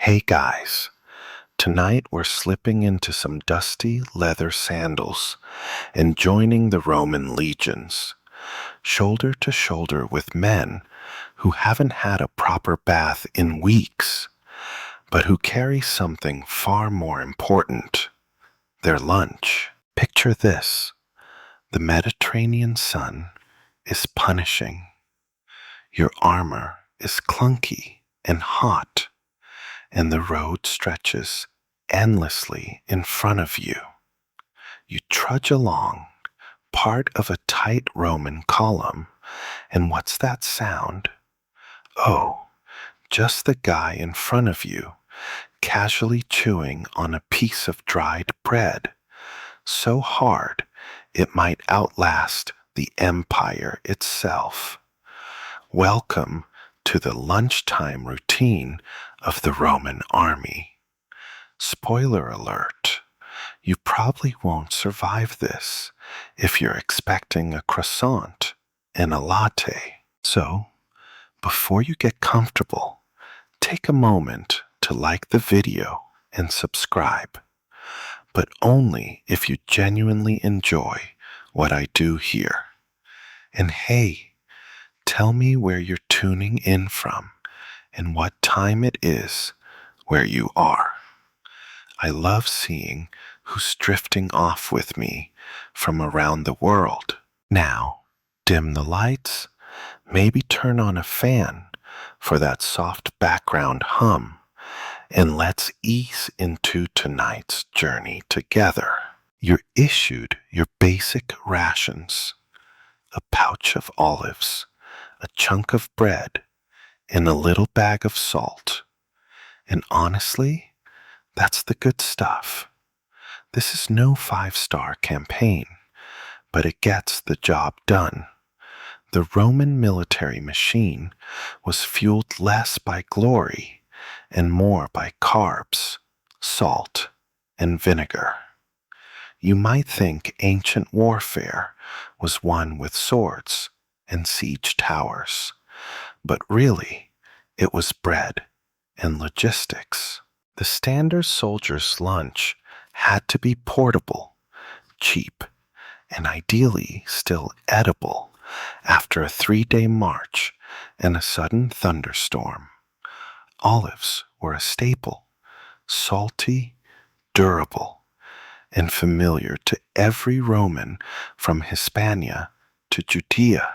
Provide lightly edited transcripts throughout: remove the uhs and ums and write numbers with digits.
Hey guys, tonight we're slipping into some dusty leather sandals and joining the Roman legions, shoulder to shoulder with men who haven't had a proper bath in weeks, but who carry something far more important, their lunch. Picture this: the Mediterranean sun is punishing, your armor is clunky and hot, and the road stretches endlessly in front of you. You trudge along, part of a tight Roman column, and what's that sound? Oh, just the guy in front of you, casually chewing on a piece of dried bread, so hard it might outlast the empire itself. Welcome to the lunchtime routine of the Roman army. Spoiler alert, you probably won't survive this if you're expecting a croissant and a latte. So, before you get comfortable, take a moment to like the video and subscribe, but only if you genuinely enjoy what I do here. And hey, tell me where you're tuning in from and what time it is where you are. I love seeing who's drifting off with me from around the world. Now, dim the lights, maybe turn on a fan for that soft background hum, and let's ease into tonight's journey together. You're issued your basic rations: a pouch of olives, a chunk of bread, and a little bag of salt. And honestly, that's the good stuff. This is no five-star campaign, but it gets the job done. The Roman military machine was fueled less by glory and more by carbs, salt, and vinegar. You might think ancient warfare was won with swords and siege towers, but really, it was bread and logistics. The standard soldier's lunch had to be portable, cheap, and ideally still edible after a 3-day march and a sudden thunderstorm. Olives were a staple, salty, durable, and familiar to every Roman from Hispania to Judea.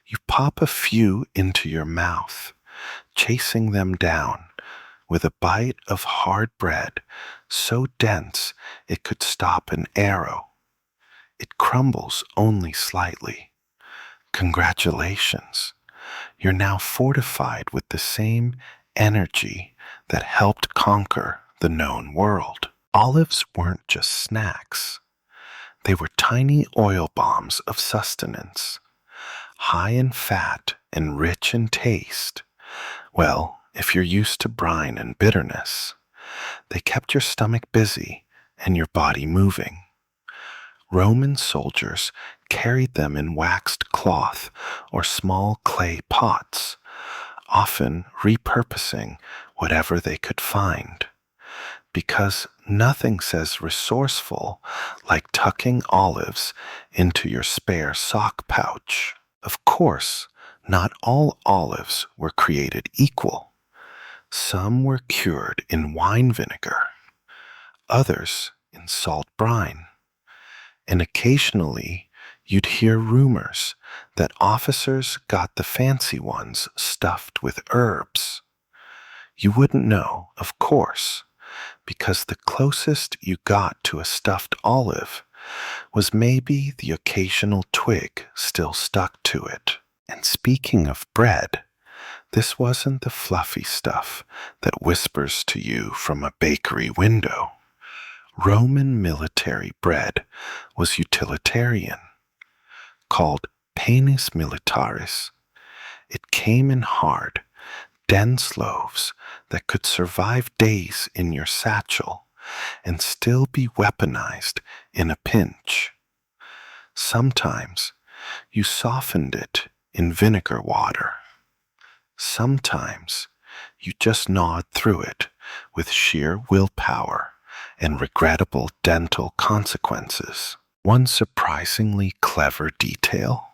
You pop a few into your mouth, chasing them down with a bite of hard bread so dense it could stop an arrow. It crumbles only slightly. Congratulations, you're now fortified with the same energy that helped conquer the known world. Olives weren't just snacks. They were tiny oil bombs of sustenance, high in fat and rich in taste. Well, if you're used to brine and bitterness, they kept your stomach busy and your body moving. Roman soldiers carried them in waxed cloth or small clay pots, often repurposing whatever they could find. Because nothing says resourceful like tucking olives into your spare sock pouch. Of course, not all olives were created equal. Some were cured in wine vinegar, others in salt brine, and occasionally you'd hear rumors that officers got the fancy ones stuffed with herbs. You wouldn't know, of course, because the closest you got to a stuffed olive was maybe the occasional twig still stuck to it. And speaking of bread, this wasn't the fluffy stuff that whispers to you from a bakery window. Roman military bread was utilitarian, called panis militaris. It came in hard, dense loaves that could survive days in your satchel and still be weaponized in a pinch. Sometimes you softened it in vinegar water. Sometimes you just gnawed through it with sheer willpower and regrettable dental consequences. One surprisingly clever detail: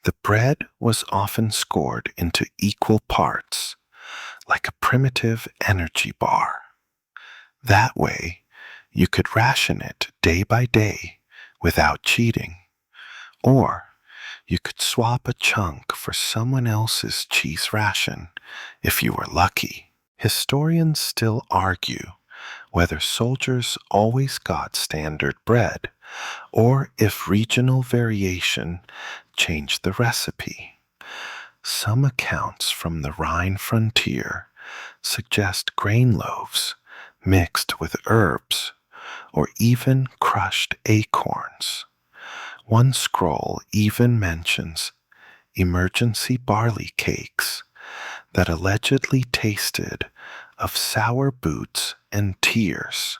the bread was often scored into equal parts, like a primitive energy bar. That way, you could ration it day by day without cheating, or you could swap a chunk for someone else's cheese ration if you were lucky. Historians still argue whether soldiers always got standard bread or if regional variation changed the recipe. Some accounts from the Rhine frontier suggest grain loaves mixed with herbs or even crushed acorns. One scroll even mentions emergency barley cakes that allegedly tasted of sour boots and tears,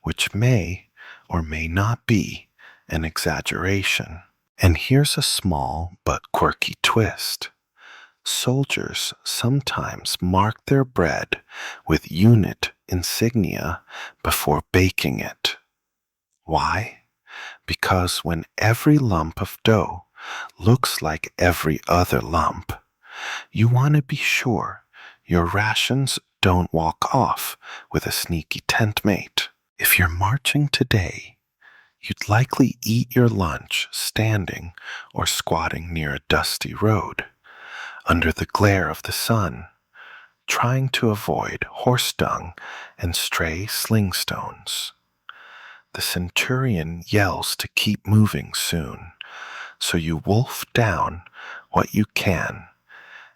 which may or may not be an exaggeration. And here's a small but quirky twist. Soldiers sometimes marked their bread with unit insignia before baking it. Why? Because when every lump of dough looks like every other lump, you want to be sure your rations don't walk off with a sneaky tent mate. If you're marching today, you'd likely eat your lunch standing or squatting near a dusty road, under the glare of the sun, trying to avoid horse dung and stray sling stones. The centurion yells to keep moving soon, so you wolf down what you can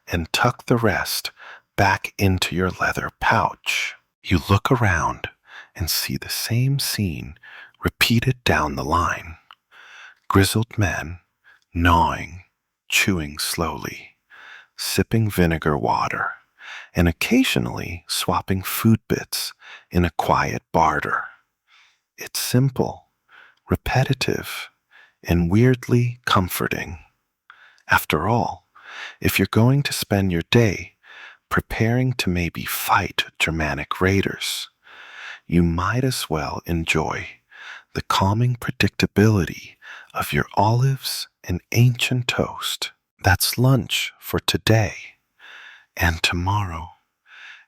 and tuck the rest back into your leather pouch. You look around and see the same scene repeated down the line. Grizzled men, gnawing, chewing slowly, sipping vinegar water, and occasionally swapping food bits in a quiet barter. It's simple, repetitive, and weirdly comforting. After all, if you're going to spend your day preparing to maybe fight Germanic raiders, you might as well enjoy the calming predictability of your olives and ancient toast. That's lunch for today and tomorrow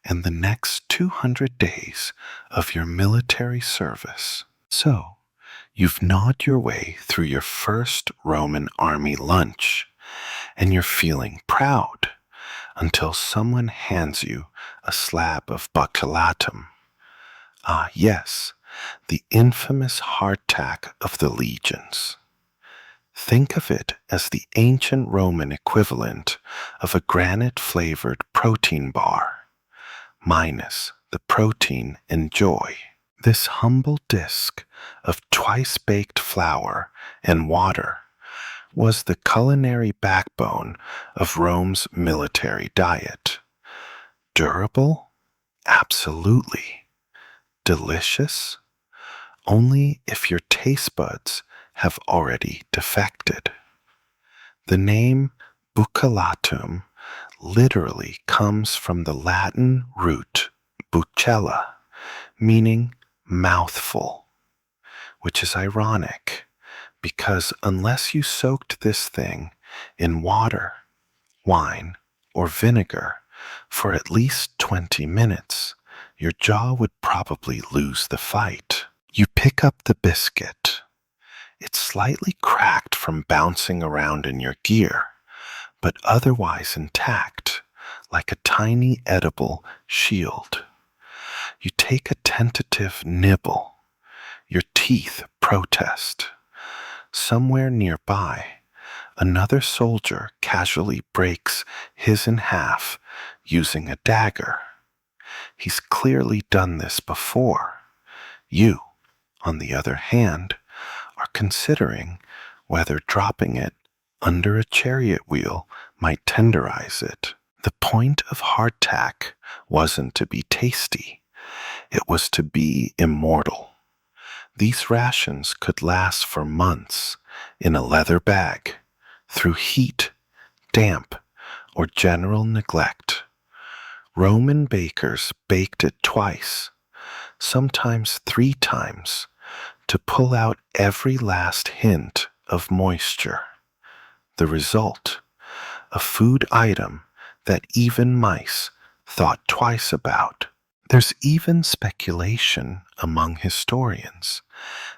and the next 200 days of your military service. So, you've gnawed your way through your first Roman army lunch, and you're feeling proud until someone hands you a slab of buccellatum. Ah, yes, the infamous hardtack of the legions. Think of it as the ancient Roman equivalent of a granite-flavored protein bar, minus the protein and joy. This humble disk of twice-baked flour and water was the culinary backbone of Rome's military diet. Durable? Absolutely. Delicious? Only if your taste buds have already defected. The name buccellatum literally comes from the Latin root buccella, meaning mouthful, which is ironic because unless you soaked this thing in water, wine, or vinegar for at least 20 minutes, your jaw would probably lose the fight. You pick up the biscuit. It's slightly cracked from bouncing around in your gear, but otherwise intact, like a tiny edible shield. You take a tentative nibble. Your teeth protest. Somewhere nearby, another soldier casually breaks his in half using a dagger. He's clearly done this before. You, on the other hand, are considering whether dropping it under a chariot wheel might tenderize it. The point of hardtack wasn't to be tasty. It was to be immortal. These rations could last for months in a leather bag, through heat, damp, or general neglect. Roman bakers baked it twice, sometimes 3 times, to pull out every last hint of moisture. The result, a food item that even mice thought twice about. There's even speculation among historians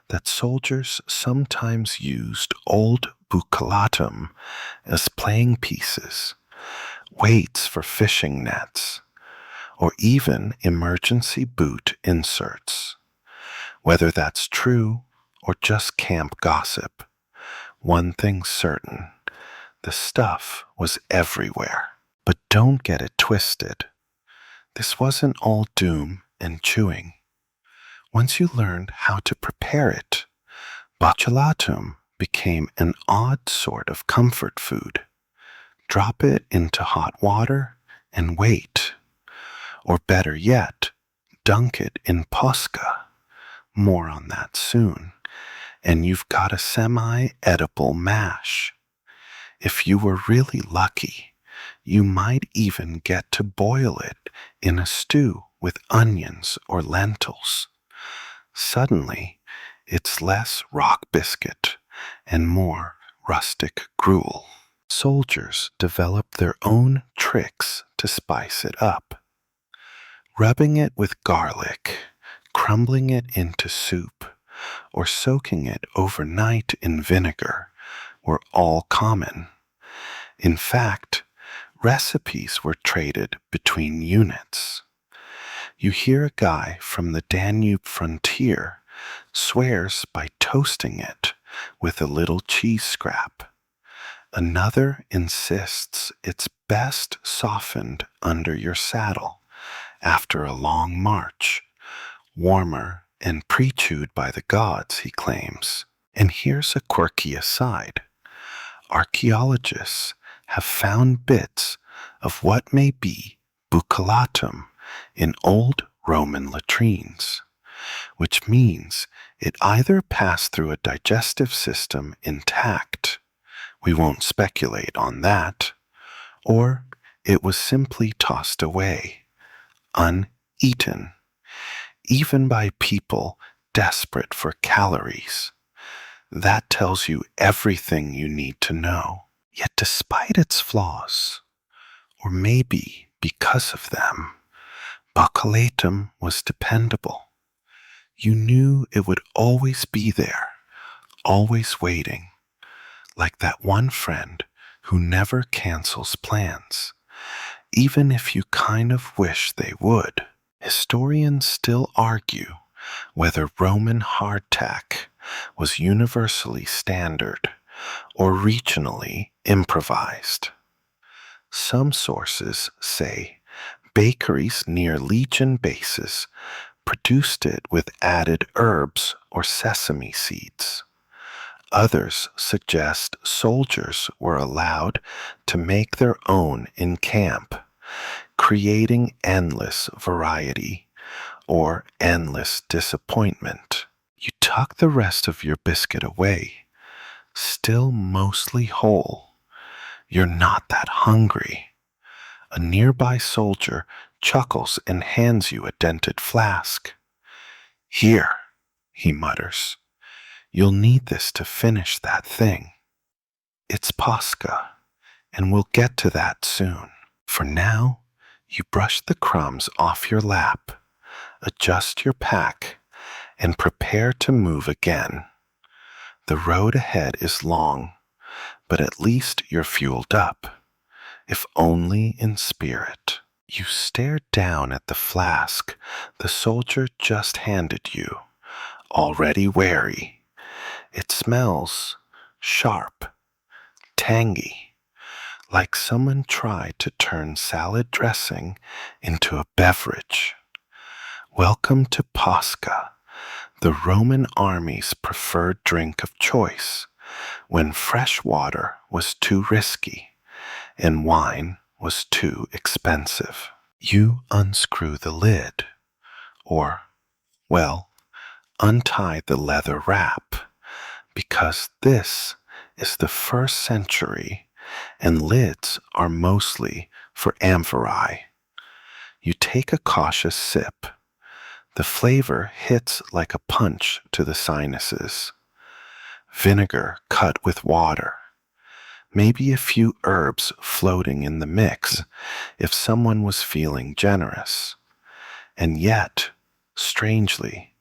that soldiers sometimes used old buccellatum as playing pieces, weights for fishing nets, or even emergency boot inserts. Whether that's true or just camp gossip, one thing's certain: the stuff was everywhere. But don't get it twisted. This wasn't all doom and chewing. Once you learned how to prepare it, buccellatum became an odd sort of comfort food. Drop it into hot water and wait. Or better yet, dunk it in posca. More on that soon. And you've got a semi-edible mash. If you were really lucky, you might even get to boil it in a stew with onions or lentils. Suddenly, it's less rock biscuit and more rustic gruel. Soldiers developed their own tricks to spice it up. Rubbing it with garlic, crumbling it into soup, or soaking it overnight in vinegar were all common. In fact, recipes were traded between units. You hear a guy from the Danube frontier swears by toasting it with a little cheese scrap. Another insists it's best softened under your saddle after a long march, warmer and pre-chewed by the gods, he claims. And here's a quirky aside. Archaeologists have found bits of what may be buccellatum in old Roman latrines, which means it either passed through a digestive system intact, we won't speculate on that, or it was simply tossed away, uneaten, even by people desperate for calories. That tells you everything you need to know. Yet despite its flaws, or maybe because of them, buccellatum was dependable. You knew it would always be there, always waiting, like that one friend who never cancels plans, even if you kind of wish they would. Historians still argue whether Roman hardtack was universally standard or regionally improvised. Some sources say bakeries near legion bases produced it with added herbs or sesame seeds. Others suggest soldiers were allowed to make their own in camp, creating endless variety or endless disappointment. You tuck the rest of your biscuit away, still mostly whole. You're not that hungry. A nearby soldier chuckles and hands you a dented flask. Here, he mutters, you'll need this to finish that thing. It's posca, and we'll get to that soon. For now, you brush the crumbs off your lap, adjust your pack, and prepare to move again. The road ahead is long, but at least you're fueled up, if only in spirit. You stare down at the flask the soldier just handed you, already wary. It smells sharp, tangy, like someone tried to turn salad dressing into a beverage. Welcome to posca, the Roman army's preferred drink of choice, when fresh water was too risky and wine was too expensive. You unscrew the lid, or, well, untie the leather wrap, because this is the 1st century and lids are mostly for amphorae. You take a cautious sip. The flavor hits like a punch to the sinuses. Vinegar cut with water. Maybe a few herbs floating in the mix if someone was feeling generous. And yet, strangely,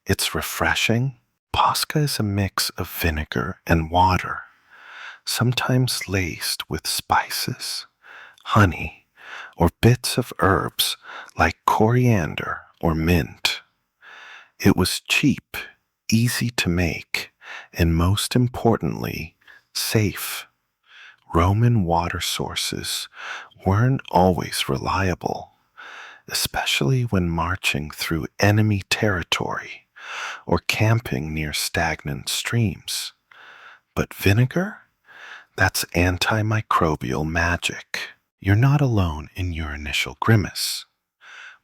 it's refreshing. Posca is a mix of vinegar and water, sometimes laced with spices, honey, or bits of herbs like coriander or mint. It was cheap, easy to make, and most importantly, safe. Roman water sources weren't always reliable, especially when marching through enemy territory or camping near stagnant streams. But vinegar? That's antimicrobial magic. You're not alone in your initial grimace.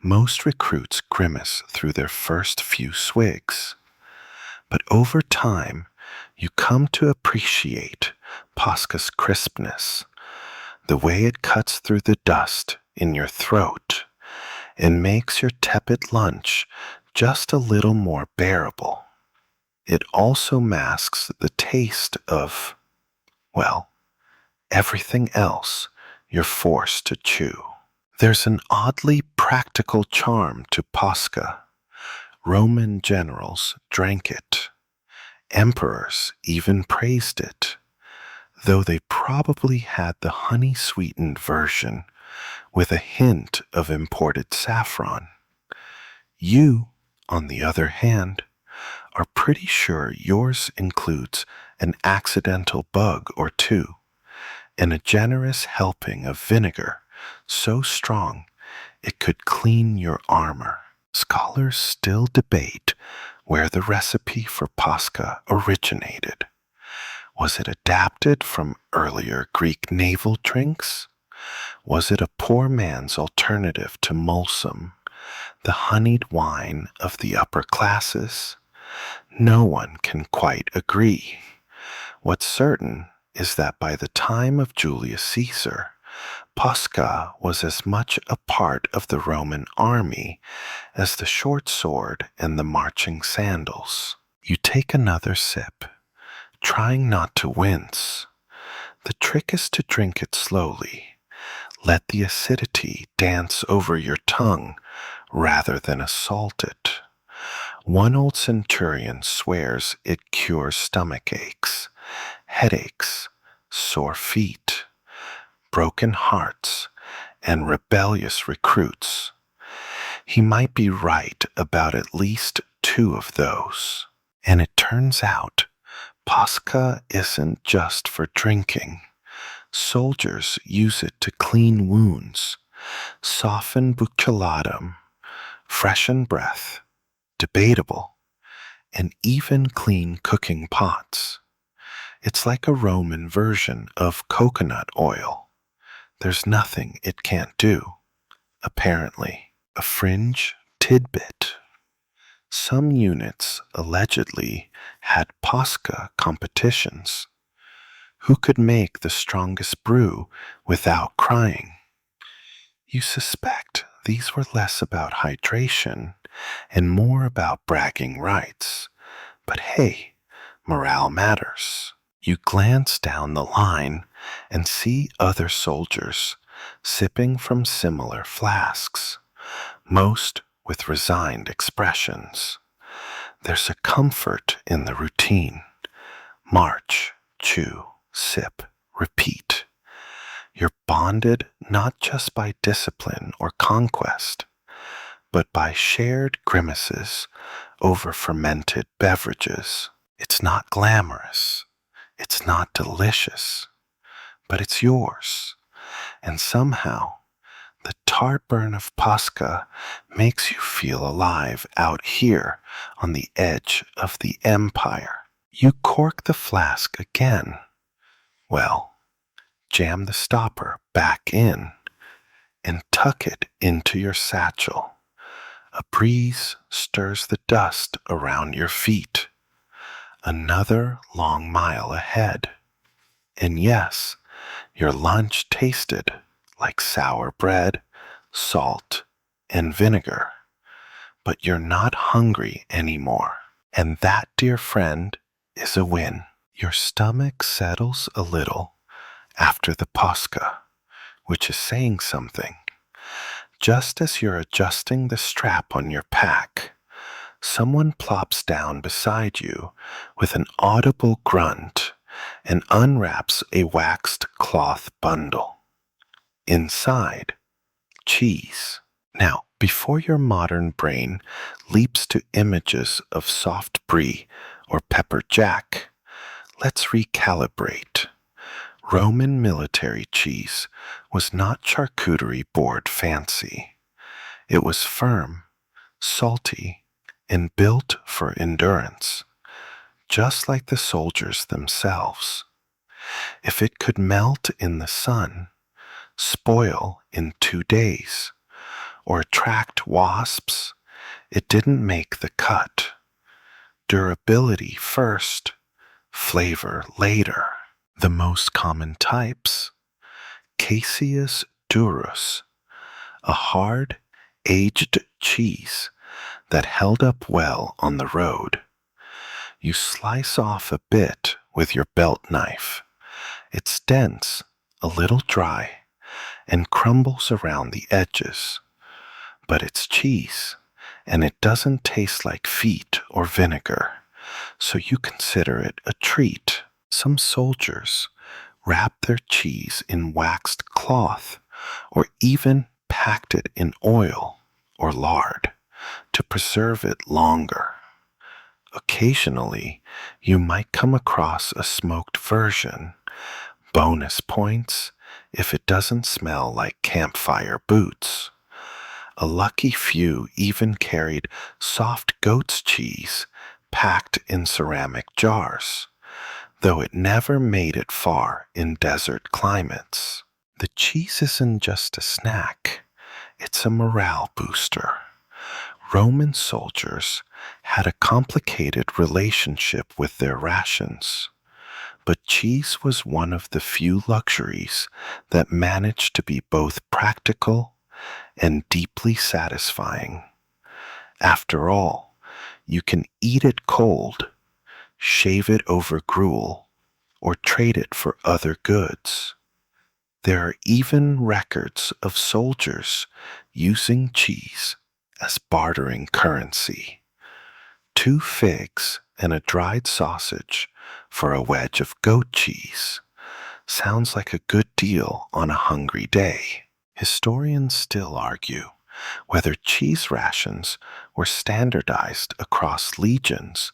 Most recruits grimace through their first few swigs. But over time, you come to appreciate Posca's crispness, the way it cuts through the dust in your throat and makes your tepid lunch just a little more bearable. It also masks the taste of, well, everything else you're forced to chew. There's an oddly practical charm to Posca. Roman generals drank it. Emperors even praised it, though they probably had the honey-sweetened version with a hint of imported saffron. You, on the other hand, are pretty sure yours includes an accidental bug or two, and a generous helping of vinegar so strong it could clean your armor. Scholars still debate where the recipe for Posca originated. Was it adapted from earlier Greek naval drinks? Was it a poor man's alternative to Mulsum, the honeyed wine of the upper classes? No one can quite agree. What's certain is that by the time of Julius Caesar, Posca was as much a part of the Roman army as the short sword and the marching sandals. You take another sip, trying not to wince. The trick is to drink it slowly. Let the acidity dance over your tongue rather than assault it. One old centurion swears it cures stomach aches, headaches, sore feet, broken hearts, and rebellious recruits. He might be right about at least two of those. And it turns out, Posca isn't just for drinking. Soldiers use it to clean wounds, soften buccellatum, freshen breath, debatable, and even clean cooking pots. It's like a Roman version of coconut oil. There's nothing it can't do, apparently. A fringe tidbit. Some units allegedly had Posca competitions. Who could make the strongest brew without crying? You suspect these were less about hydration and more about bragging rights. But hey, morale matters. You glance down the line and see other soldiers sipping from similar flasks, most with resigned expressions. There's a comfort in the routine. March, chew, sip, repeat. You're bonded not just by discipline or conquest, but by shared grimaces over fermented beverages. It's not glamorous. It's not delicious. But it's yours. And somehow, the tart burn of Posca makes you feel alive out here on the edge of the empire. You cork the flask again. Well, jam the stopper back in and tuck it into your satchel. A breeze stirs the dust around your feet. Another long mile ahead. And yes, your lunch tasted like sour bread, salt, and vinegar, but you're not hungry anymore. And that, dear friend, is a win. Your stomach settles a little after the Pascha, which is saying something. Just as you're adjusting the strap on your pack, someone plops down beside you with an audible grunt and unwraps a waxed cloth bundle. Inside, cheese. Now, before your modern brain leaps to images of soft brie or pepper jack, let's recalibrate. Roman military cheese was not charcuterie board fancy. It was firm, salty, and built for endurance, just like the soldiers themselves. If it could melt in the sun, spoil in 2 days, or attract wasps, it didn't make the cut. Durability first, flavor later. The most common types: Caseus durus, a hard, aged cheese that held up well on the road. You slice off a bit with your belt knife. It's dense, a little dry, and crumbles around the edges. But it's cheese, and it doesn't taste like feet or vinegar, so you consider it a treat. Some soldiers wrap their cheese in waxed cloth or even packed it in oil or lard to preserve it longer. Occasionally, you might come across a smoked version. Bonus points if it doesn't smell like campfire boots. A lucky few even carried soft goat's cheese packed in ceramic jars, though it never made it far in desert climates. The cheese isn't just a snack, it's a morale booster. Roman soldiers had a complicated relationship with their rations, but cheese was one of the few luxuries that managed to be both practical and deeply satisfying. After all, you can eat it cold, shave it over gruel, or trade it for other goods. There are even records of soldiers using cheese as bartering currency. 2 figs and a dried sausage for a wedge of goat cheese. Sounds like a good deal on a hungry day. Historians still argue whether cheese rations were standardized across legions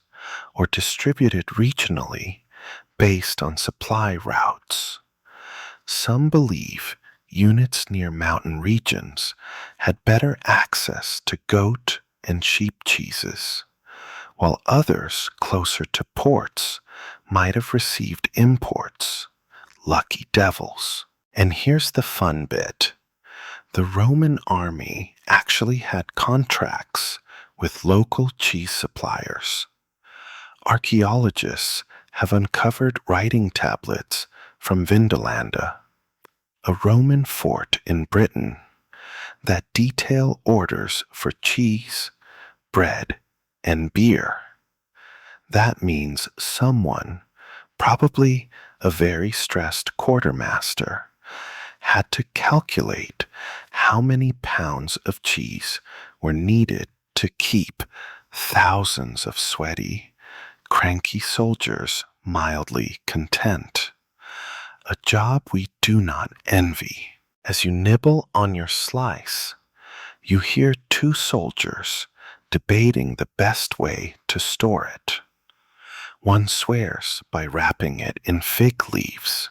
or distributed regionally based on supply routes. Some believe units near mountain regions had better access to goat and sheep cheeses, while others closer to ports might have received imports. Lucky devils. And here's the fun bit. The Roman army actually had contracts with local cheese suppliers. Archaeologists have uncovered writing tablets from Vindolanda, a Roman fort in Britain, that detail orders for cheese, bread, and beer. That means someone, probably a very stressed quartermaster, had to calculate how many pounds of cheese were needed to keep thousands of sweaty, cranky soldiers mildly content. A job we do not envy. As you nibble on your slice, you hear 2 soldiers debating the best way to store it. One swears by wrapping it in fig leaves,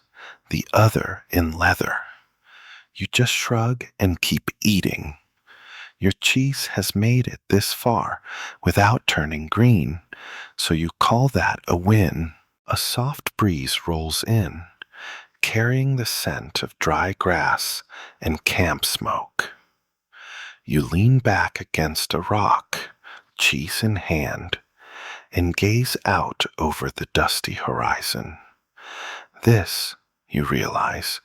the other in leather. You just shrug and keep eating. Your cheese has made it this far without turning green, so you call that a win. A soft breeze rolls in, carrying the scent of dry grass and camp smoke. You lean back against a rock, cheese in hand, and gaze out over the dusty horizon. This, you realize,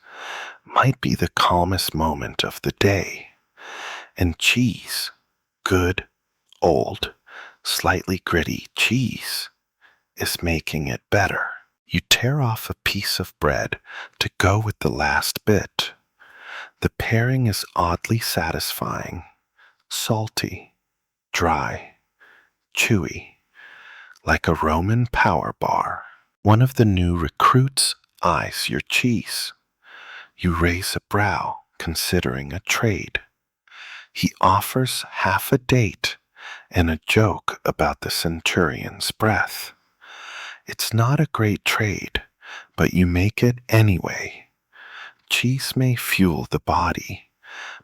might be the calmest moment of the day, And cheese, good, old, slightly gritty cheese, is making it better. You tear off a piece of bread to go with the last bit. The pairing is oddly satisfying, salty, dry, chewy, like a Roman power bar. One of the new recruits eyes your cheese. You raise a brow, considering a trade. He offers half a date and a joke about the centurion's breath. It's not a great trade, but you make it anyway. Cheese may fuel the body,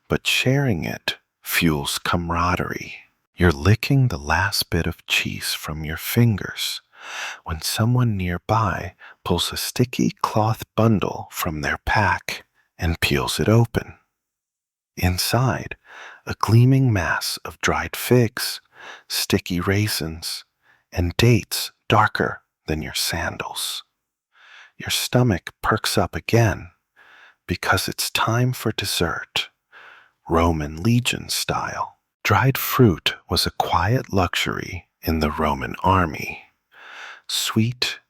but sharing it fuels camaraderie. You're licking the last bit of cheese from your fingers when someone nearby pulls a sticky cloth bundle from their pack and peels it open. Inside, a gleaming mass of dried figs, sticky raisins, and dates darker than your sandals. Your stomach perks up again because it's time for dessert, Roman legion style. Dried fruit was a quiet luxury in the Roman army. Sweet,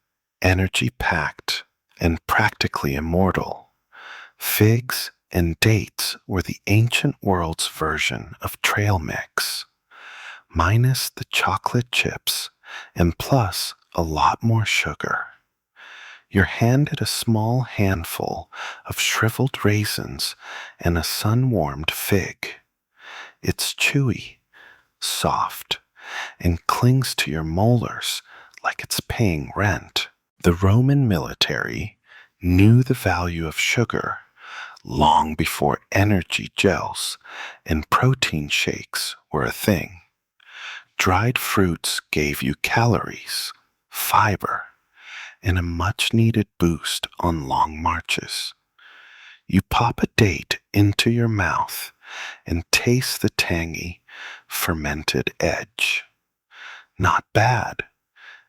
energy-packed, and practically immortal, figs and dates were the ancient world's version of trail mix, minus the chocolate chips and plus a lot more sugar. You're handed a small handful of shriveled raisins and a sun-warmed fig. It's chewy, soft, and clings to your molars like it's paying rent. The Roman military knew the value of sugar long before energy gels and protein shakes were a thing. Dried fruits gave you calories, fiber, and a much-needed boost on long marches. You pop a date into your mouth and taste the tangy, fermented edge. Not bad,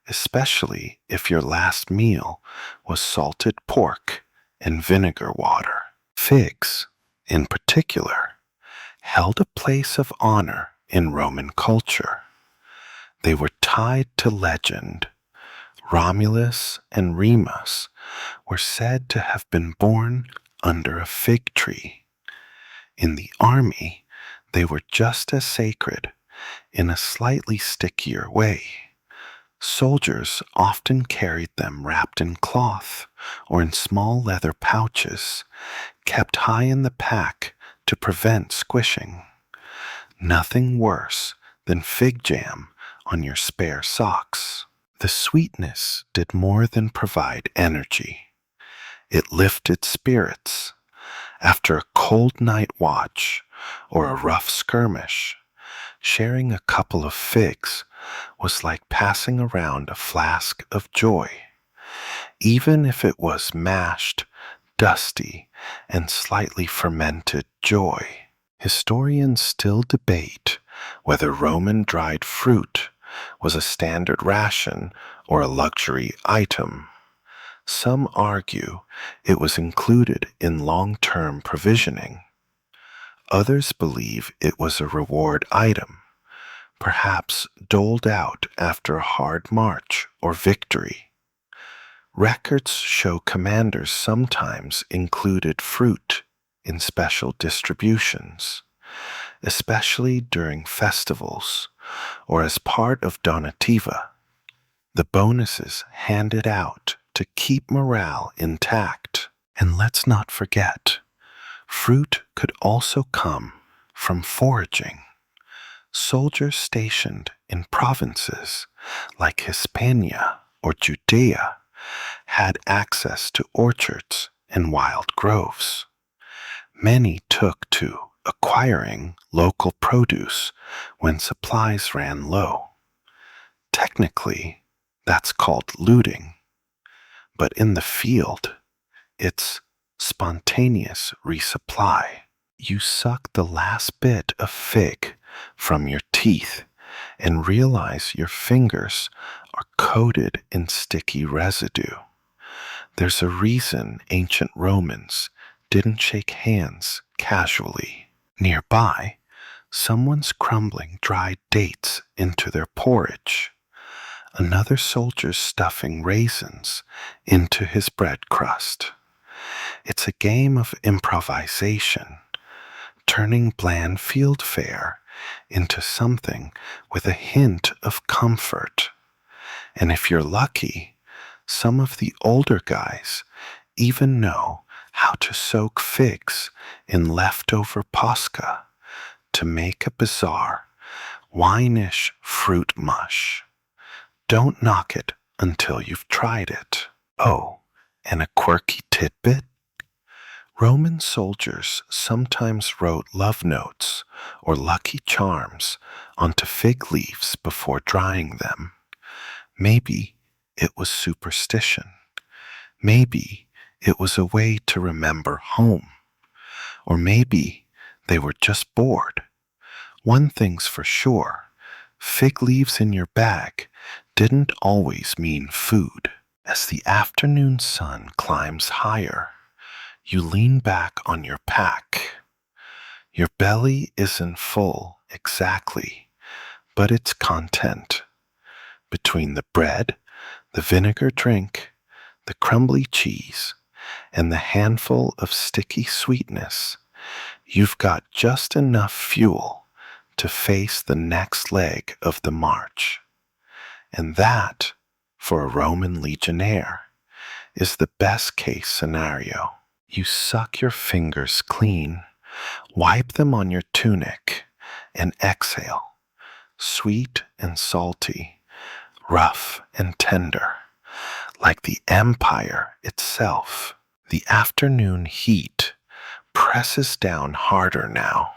especially if your last meal was salted pork and vinegar water. Figs, in particular, held a place of honor in Roman culture. They were tied to legend. Romulus and Remus were said to have been born under a fig tree. In the army, they were just as sacred, in a slightly stickier way. Soldiers often carried them wrapped in cloth or in small leather pouches, kept high in the pack to prevent squishing. Nothing worse than fig jam on your spare socks. The sweetness did more than provide energy. It lifted spirits. After a cold night watch or a rough skirmish, sharing a couple of figs was like passing around a flask of joy. Even if it was mashed, dusty, and slightly fermented joy. Historians still debate whether Roman dried fruit was a standard ration or a luxury item. Some argue it was included in long-term provisioning. Others believe it was a reward item, perhaps doled out after a hard march or victory. Records show commanders sometimes included fruit in special distributions, especially during festivals or as part of donativa, the bonuses handed out to keep morale intact. And let's not forget, fruit could also come from foraging. Soldiers stationed in provinces like Hispania or Judea had access to orchards and wild groves. Many took to acquiring local produce when supplies ran low. Technically, that's called looting, but in the field, it's spontaneous resupply. You suck the last bit of fig from your teeth and realize your fingers are coated in sticky residue. There's a reason ancient Romans didn't shake hands casually. Nearby, someone's crumbling dried dates into their porridge. Another soldier's stuffing raisins into his bread crust. It's a game of improvisation, turning bland field fare into something with a hint of comfort. And if you're lucky, some of the older guys even know how to soak figs in leftover posca to make a bizarre, wine-ish fruit mush. Don't knock it until you've tried it. Oh, and a quirky tidbit? Roman soldiers sometimes wrote love notes or lucky charms onto fig leaves before drying them. Maybe it was superstition. Maybe it was a way to remember home. Or maybe they were just bored. One thing's for sure, fig leaves in your bag didn't always mean food. As the afternoon sun climbs higher, you lean back on your pack. Your belly isn't full exactly, but it's content. Between the bread, the vinegar drink, the crumbly cheese, and the handful of sticky sweetness, you've got just enough fuel to face the next leg of the march. And that, for a Roman legionnaire, is the best case scenario. You suck your fingers clean, wipe them on your tunic, and exhale, sweet and salty, rough and tender, like the empire itself. The afternoon heat presses down harder now,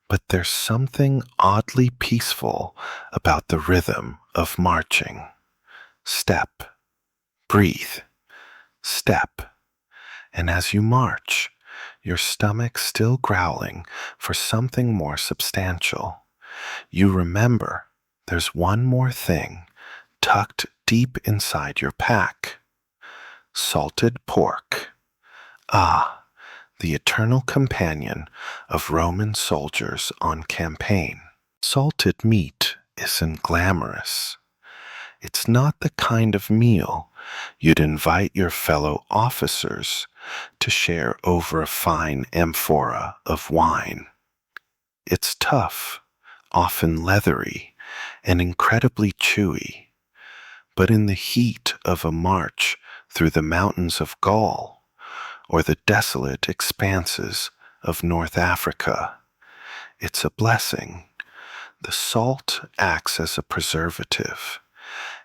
but there's something oddly peaceful about the rhythm of marching. Step, breathe, step. And as you march, your stomach still growling for something more substantial, you remember there's one more thing tucked deep inside your pack. Salted pork. Ah, the eternal companion of Roman soldiers on campaign. Salted meat isn't glamorous. It's not the kind of meal you'd invite your fellow officers to share over a fine amphora of wine. It's tough, often leathery, and incredibly chewy. But in the heat of a march through the mountains of Gaul or the desolate expanses of North Africa, it's a blessing. The salt acts as a preservative,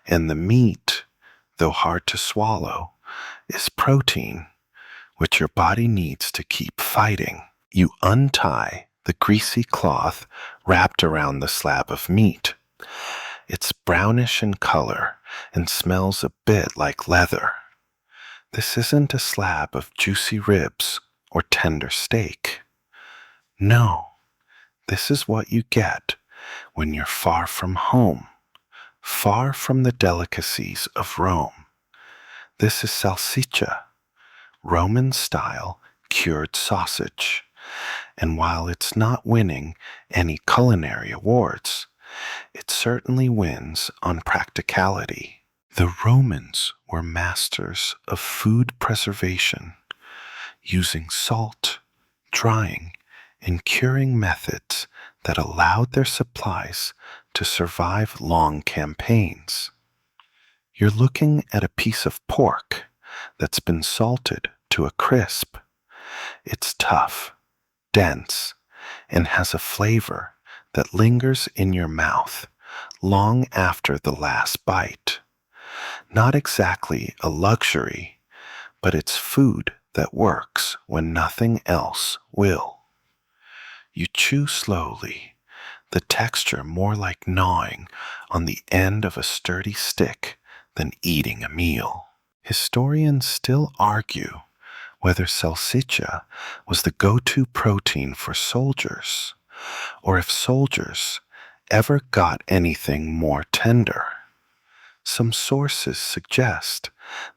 and the meat, though hard to swallow, is protein, which your body needs to keep fighting. You untie the greasy cloth wrapped around the slab of meat. It's brownish in color and smells a bit like leather. This isn't a slab of juicy ribs or tender steak. No, this is what you get when you're far from home, far from the delicacies of Rome. This is salsiccia, Roman-style cured sausage, and while it's not winning any culinary awards, it certainly wins on practicality. The Romans were masters of food preservation, using salt, drying, and curing methods that allowed their supplies to survive long campaigns. You're looking at a piece of pork that's been salted to a crisp. It's tough, dense, and has a flavor that lingers in your mouth long after the last bite. Not exactly a luxury, but it's food that works when nothing else will. You chew slowly, the texture more like gnawing on the end of a sturdy stick than eating a meal. Historians still argue whether salsiccia was the go-to protein for soldiers, or if soldiers ever got anything more tender. Some sources suggest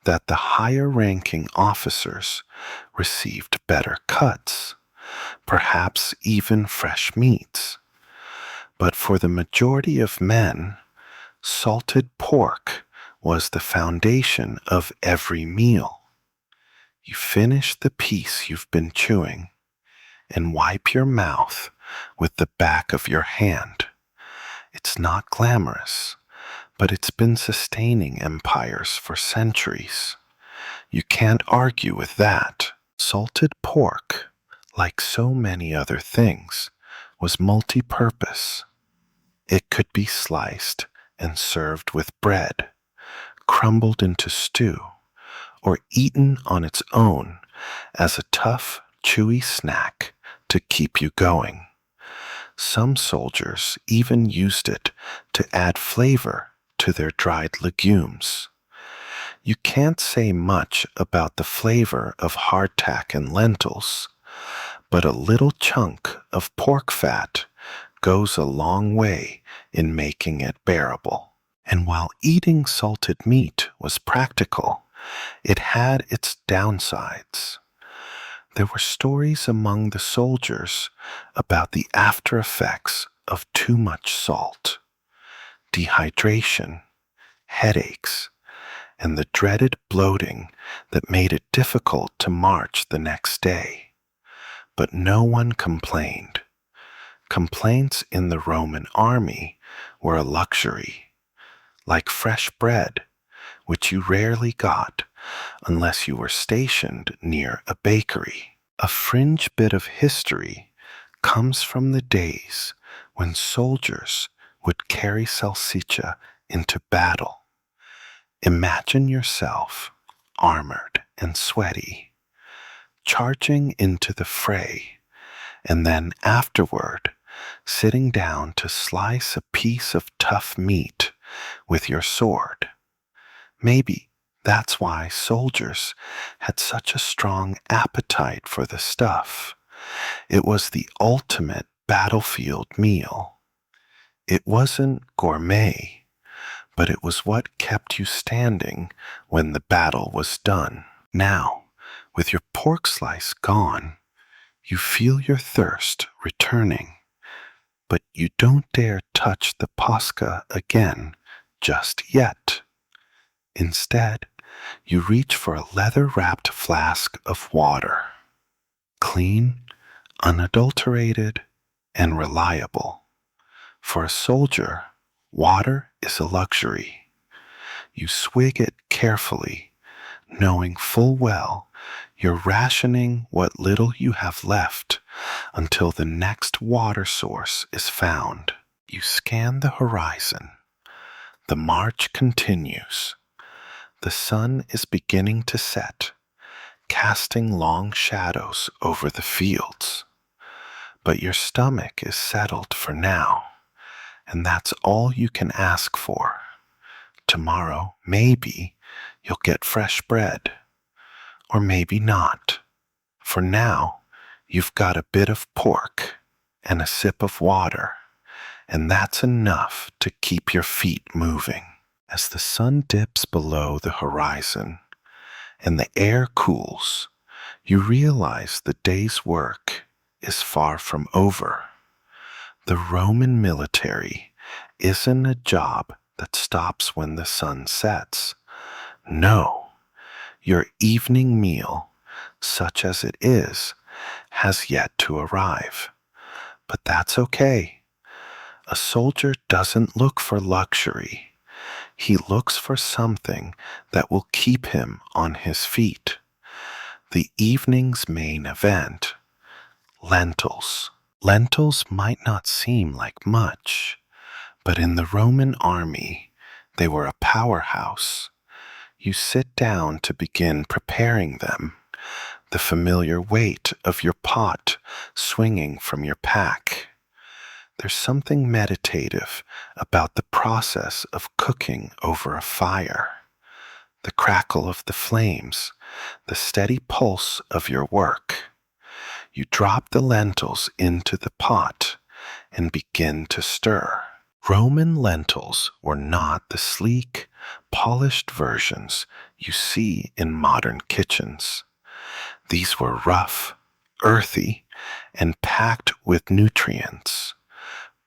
that the higher-ranking officers received better cuts, perhaps even fresh meats. But for the majority of men, salted pork was the foundation of every meal. You finish the piece you've been chewing and wipe your mouth with the back of your hand. It's not glamorous, but it's been sustaining empires for centuries. You can't argue with that. Salted pork, like so many other things, was multi-purpose. It could be sliced and served with bread, crumbled into stew, or eaten on its own as a tough, chewy snack to keep you going. Some soldiers even used it to add flavor to their dried legumes. You can't say much about the flavor of hardtack and lentils, but a little chunk of pork fat goes a long way in making it bearable. And while eating salted meat was practical, it had its downsides. There were stories among the soldiers about the after effects of too much salt: dehydration, headaches, and the dreaded bloating that made it difficult to march the next day. But no one complained. Complaints in the Roman army were a luxury, like fresh bread, which you rarely got unless you were stationed near a bakery. A fringe bit of history comes from the days when soldiers would carry salsiccia into battle. Imagine yourself, armored and sweaty, charging into the fray, and then afterward sitting down to slice a piece of tough meat with your sword. Maybe that's why soldiers had such a strong appetite for the stuff. It was the ultimate battlefield meal. It wasn't gourmet, but it was what kept you standing when the battle was done. Now, with your pork slice gone, you feel your thirst returning, but you don't dare touch the pasca again just yet. Instead, you reach for a leather-wrapped flask of water. Clean, unadulterated, and reliable. For a soldier, water is a luxury. You swig it carefully, knowing full well you're rationing what little you have left until the next water source is found. You scan the horizon. The march continues. The sun is beginning to set, casting long shadows over the fields. But your stomach is settled for now, and that's all you can ask for. Tomorrow, maybe, you'll get fresh bread. Or maybe not. For now, you've got a bit of pork and a sip of water, and that's enough to keep your feet moving. As the sun dips below the horizon and the air cools, you realize the day's work is far from over. The Roman military isn't a job that stops when the sun sets. No, your evening meal, such as it is, has yet to arrive. But that's okay. A soldier doesn't look for luxury. He looks for something that will keep him on his feet. The evening's main event: lentils. Lentils might not seem like much, but in the Roman army, they were a powerhouse. You sit down to begin preparing them, the familiar weight of your pot swinging from your pack. There's something meditative about the process of cooking over a fire. The crackle of the flames, the steady pulse of your work. You drop the lentils into the pot and begin to stir. Roman lentils were not the sleek, polished versions you see in modern kitchens. These were rough, earthy, and packed with nutrients,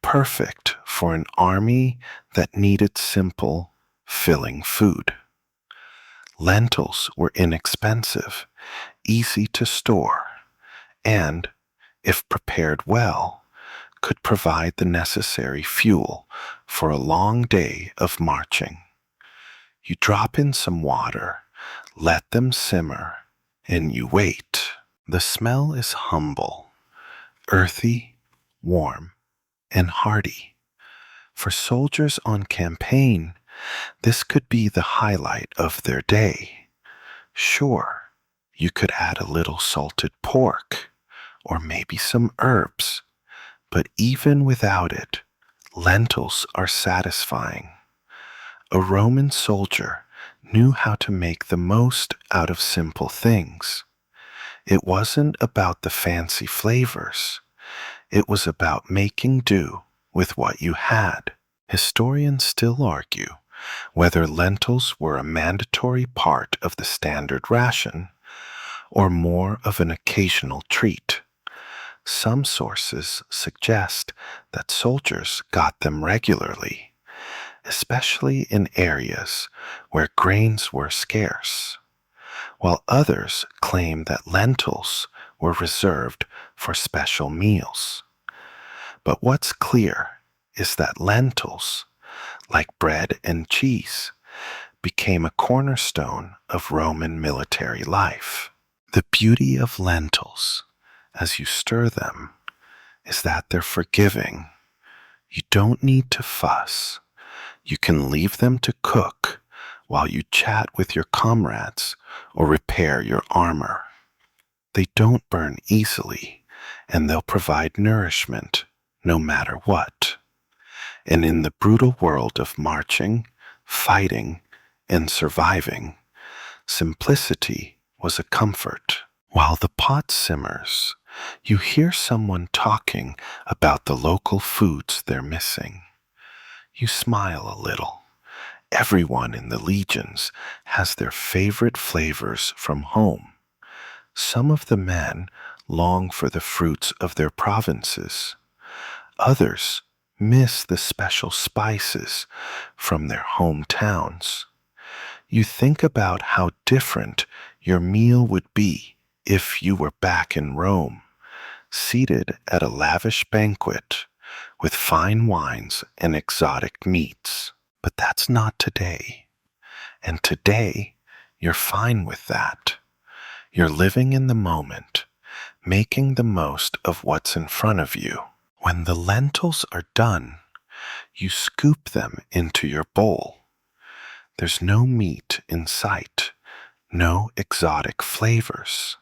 perfect for an army that needed simple, filling food. Lentils were inexpensive, easy to store, and, if prepared well, could provide the necessary fuel for a long day of marching. You drop in some water, let them simmer, and you wait. The smell is humble, earthy, warm, and hearty. For soldiers on campaign, this could be the highlight of their day. Sure, you could add a little salted pork, or maybe some herbs, but even without it, lentils are satisfying. A Roman soldier knew how to make the most out of simple things. It wasn't about the fancy flavors. It was about making do with what you had. Historians still argue whether lentils were a mandatory part of the standard ration or more of an occasional treat. Some sources suggest that soldiers got them regularly, especially in areas where grains were scarce, while others claim that lentils were reserved for special meals. But what's clear is that lentils, like bread and cheese, became a cornerstone of Roman military life. The beauty of lentils, as you stir them, is that they're forgiving. You don't need to fuss. You can leave them to cook while you chat with your comrades or repair your armor. They don't burn easily, and they'll provide nourishment no matter what. And in the brutal world of marching, fighting, and surviving, simplicity was a comfort. While the pot simmers, you hear someone talking about the local foods they're missing. You smile a little. Everyone in the legions has their favorite flavors from home. Some of the men long for the fruits of their provinces. Others miss the special spices from their hometowns. You think about how different your meal would be if you were back in Rome, seated at a lavish banquet with fine wines and exotic meats. But that's not today. And today, you're fine with that. You're living in the moment, making the most of what's in front of you. When the lentils are done, you scoop them into your bowl. There's no meat in sight, no exotic flavors,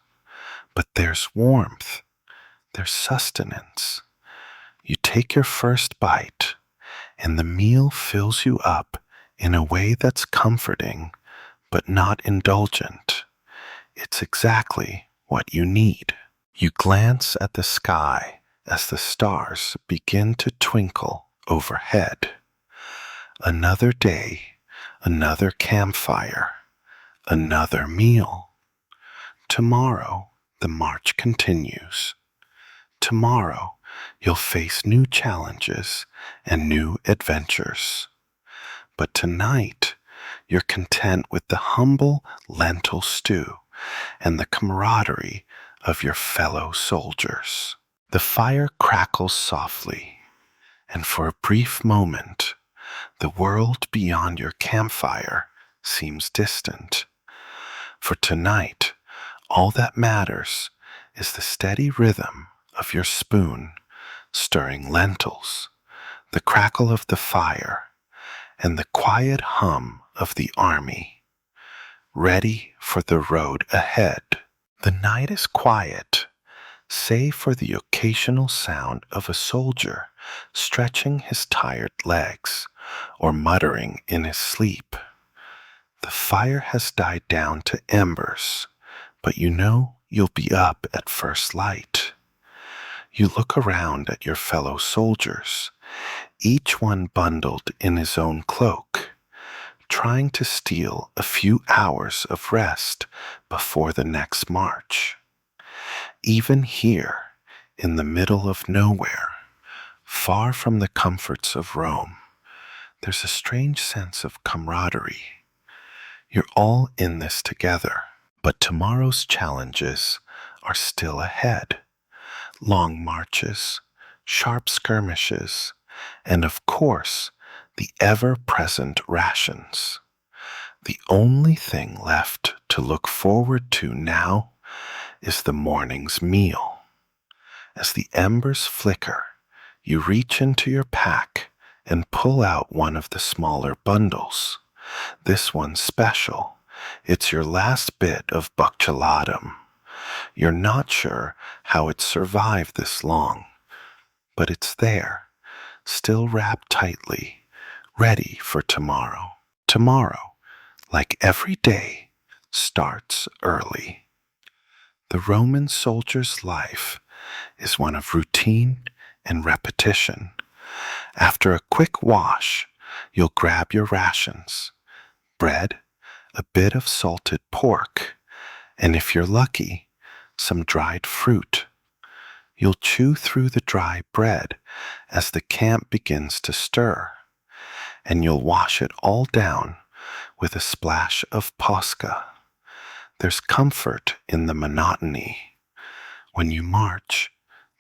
but there's warmth, there's sustenance. You take your first bite, and the meal fills you up in a way that's comforting, but not indulgent. It's exactly what you need. You glance at the sky as the stars begin to twinkle overhead. Another day, another campfire, another meal. Tomorrow, the march continues. Tomorrow, you'll face new challenges and new adventures. But tonight, you're content with the humble lentil stew and the camaraderie of your fellow soldiers. The fire crackles softly, and for a brief moment, the world beyond your campfire seems distant. For tonight, all that matters is the steady rhythm of your spoon stirring lentils, the crackle of the fire, and the quiet hum of the army, ready for the road ahead. The night is quiet, save for the occasional sound of a soldier stretching his tired legs or muttering in his sleep. The fire has died down to embers, but you know you'll be up at first light. You look around at your fellow soldiers, each one bundled in his own cloak, trying to steal a few hours of rest before the next march. Even here, in the middle of nowhere, far from the comforts of Rome, there's a strange sense of camaraderie. You're all in this together, but tomorrow's challenges are still ahead. Long marches, sharp skirmishes, and of course, the ever-present rations. The only thing left to look forward to now is the morning's meal. As the embers flicker, you reach into your pack and pull out one of the smaller bundles. This one's special. It's your last bit of buccellatum. You're not sure how it survived this long, but it's there, still wrapped tightly, ready for tomorrow. Tomorrow, like every day, starts early. The Roman soldier's life is one of routine and repetition. After a quick wash, you'll grab your rations, bread, a bit of salted pork, and if you're lucky, some dried fruit. You'll chew through the dry bread as the camp begins to stir, and you'll wash it all down with a splash of posca. There's comfort in the monotony. When you march,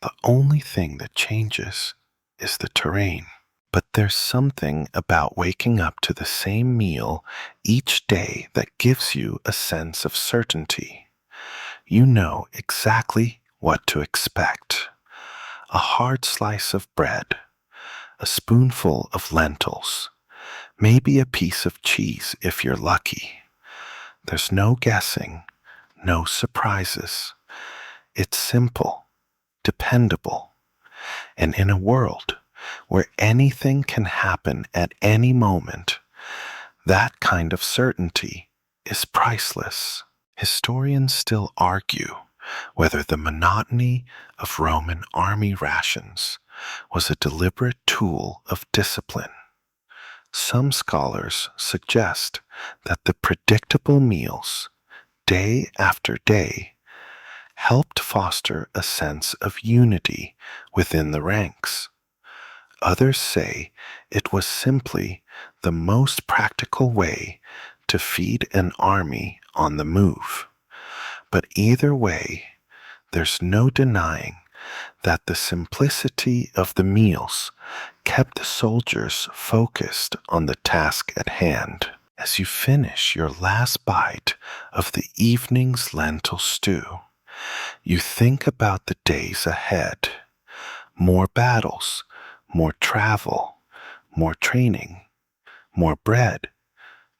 the only thing that changes is the terrain. But there's something about waking up to the same meal each day that gives you a sense of certainty. You know exactly what to expect. A hard slice of bread, a spoonful of lentils, maybe a piece of cheese if you're lucky. There's no guessing, no surprises. It's simple, dependable, and in a world where anything can happen at any moment, that kind of certainty is priceless. Historians still argue whether the monotony of Roman army rations was a deliberate tool of discipline. Some scholars suggest that the predictable meals, day after day, helped foster a sense of unity within the ranks. Others say it was simply the most practical way to feed an army on the move. But either way, there's no denying that the simplicity of the meals kept the soldiers focused on the task at hand. As you finish your last bite of the evening's lentil stew, you think about the days ahead. More battles, more travel, more training, more bread,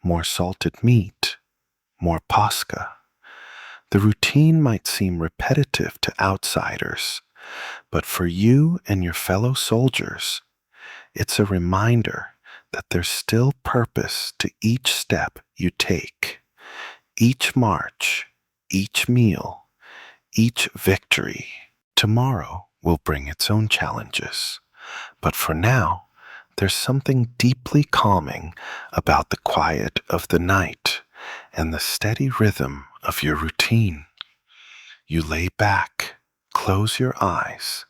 more salted meat, more posca. The routine might seem repetitive to outsiders, but for you and your fellow soldiers, it's a reminder that there's still purpose to each step you take, each march, each meal, each victory. Tomorrow will bring its own challenges, but for now, there's something deeply calming about the quiet of the night and the steady rhythm of your routine. You lay back, close your eyes,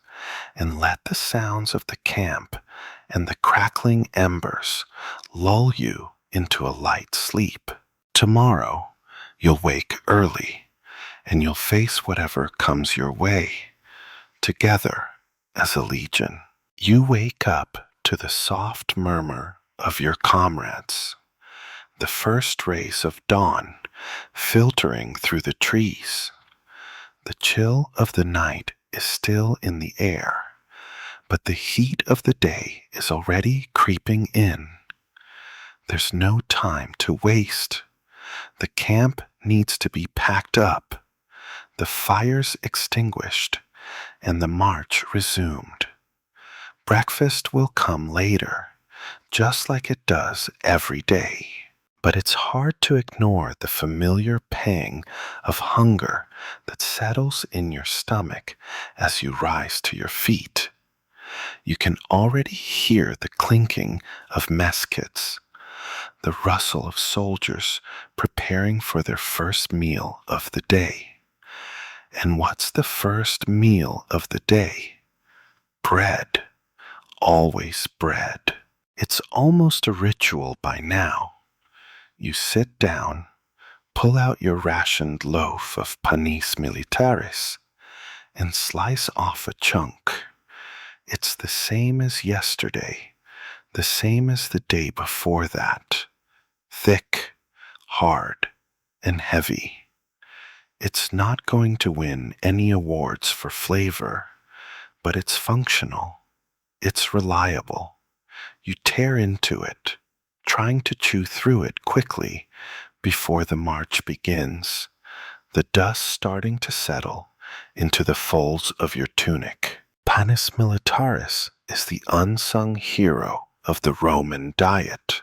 and let the sounds of the camp and the crackling embers lull you into a light sleep. Tomorrow, you'll wake early, and you'll face whatever comes your way, together as a legion. You wake up to the soft murmur of your comrades, the first rays of dawn filtering through the trees. The chill of the night is still in the air, but the heat of the day is already creeping in. There's no time to waste. The camp needs to be packed up, the fires extinguished, and the march resumed. Breakfast will come later, just like it does every day. But it's hard to ignore the familiar pang of hunger that settles in your stomach as you rise to your feet. You can already hear the clinking of mess kits, the rustle of soldiers preparing for their first meal of the day. And what's the first meal of the day? Bread. Always bread. It's almost a ritual by now. You sit down, pull out your rationed loaf of panis militaris, and slice off a chunk. It's the same as yesterday, the same as the day before that. Thick, hard, and heavy. It's not going to win any awards for flavor, but it's functional. It's reliable. You tear into it, trying to chew through it quickly before the march begins, the dust starting to settle into the folds of your tunic. Panis militaris is the unsung hero of the Roman diet.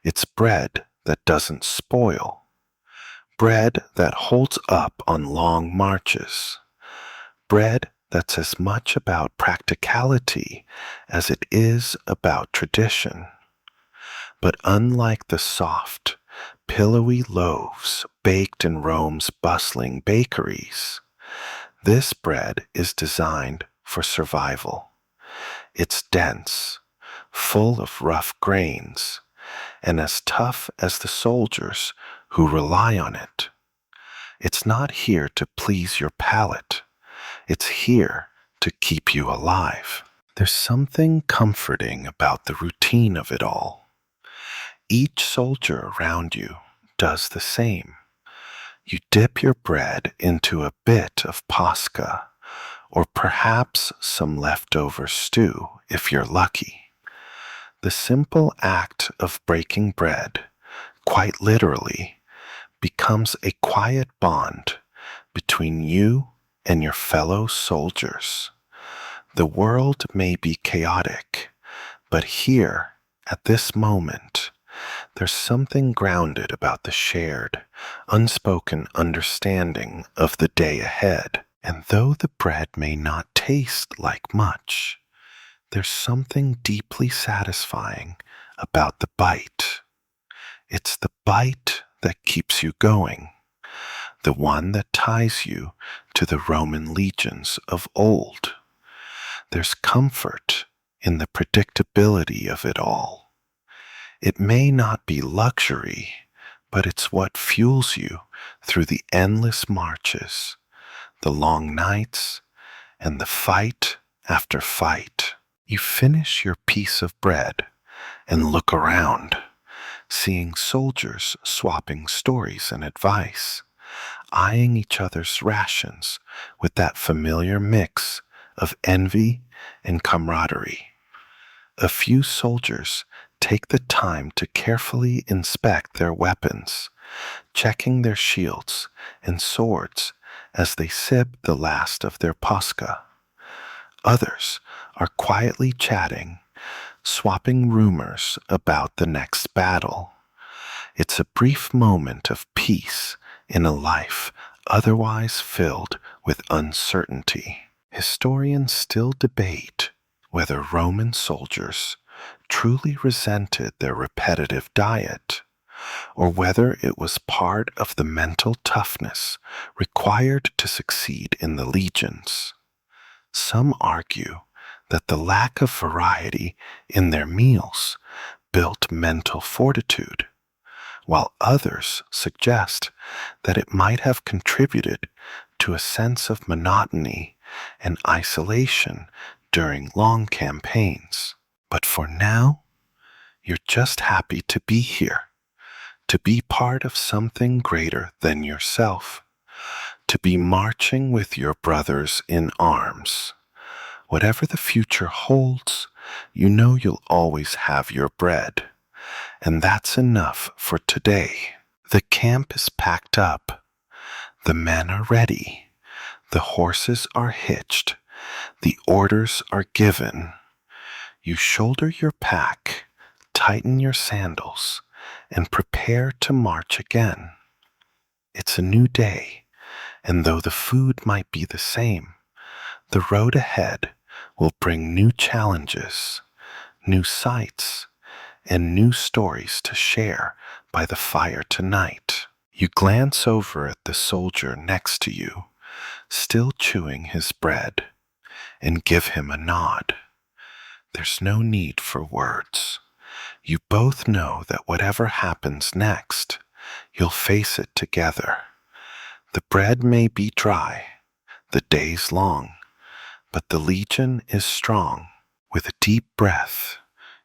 It's bread that doesn't spoil, bread that holds up on long marches, bread that's as much about practicality as it is about tradition. But unlike the soft, pillowy loaves baked in Rome's bustling bakeries, this bread is designed for survival. It's dense, full of rough grains, and as tough as the soldiers who rely on it. It's not here to please your palate. It's here to keep you alive. There's something comforting about the routine of it all. Each soldier around you does the same. You dip your bread into a bit of pasca, or perhaps some leftover stew if you're lucky. The simple act of breaking bread, quite literally, becomes a quiet bond between you and your fellow soldiers. The world may be chaotic, but here, at this moment, there's something grounded about the shared, unspoken understanding of the day ahead. And though the bread may not taste like much, there's something deeply satisfying about the bite. It's the bite that keeps you going, the one that ties you to the Roman legions of old. There's comfort in the predictability of it all. It may not be luxury, but it's what fuels you through the endless marches, the long nights, and the fight after fight. You finish your piece of bread and look around, seeing soldiers swapping stories and advice, eyeing each other's rations with that familiar mix of envy and camaraderie. A few soldiers take the time to carefully inspect their weapons, checking their shields and swords as they sip the last of their pasca. Others are quietly chatting, swapping rumors about the next battle. It's a brief moment of peace in a life otherwise filled with uncertainty. Historians still debate whether Roman soldiers truly resented their repetitive diet, or whether it was part of the mental toughness required to succeed in the legions. Some argue that the lack of variety in their meals built mental fortitude, while others suggest that it might have contributed to a sense of monotony and isolation during long campaigns. But for now, you're just happy to be here, to be part of something greater than yourself, to be marching with your brothers in arms. Whatever the future holds, you know you'll always have your bread, and that's enough for today. The camp is packed up, the men are ready, the horses are hitched, the orders are given. You shoulder your pack, tighten your sandals, and prepare to march again. It's a new day, and though the food might be the same, the road ahead will bring new challenges, new sights, and new stories to share by the fire tonight. You glance over at the soldier next to you, still chewing his bread, and give him a nod. There's no need for words. You both know that whatever happens next, you'll face it together. The bread may be dry, the day's long, but the legion is strong. With a deep breath,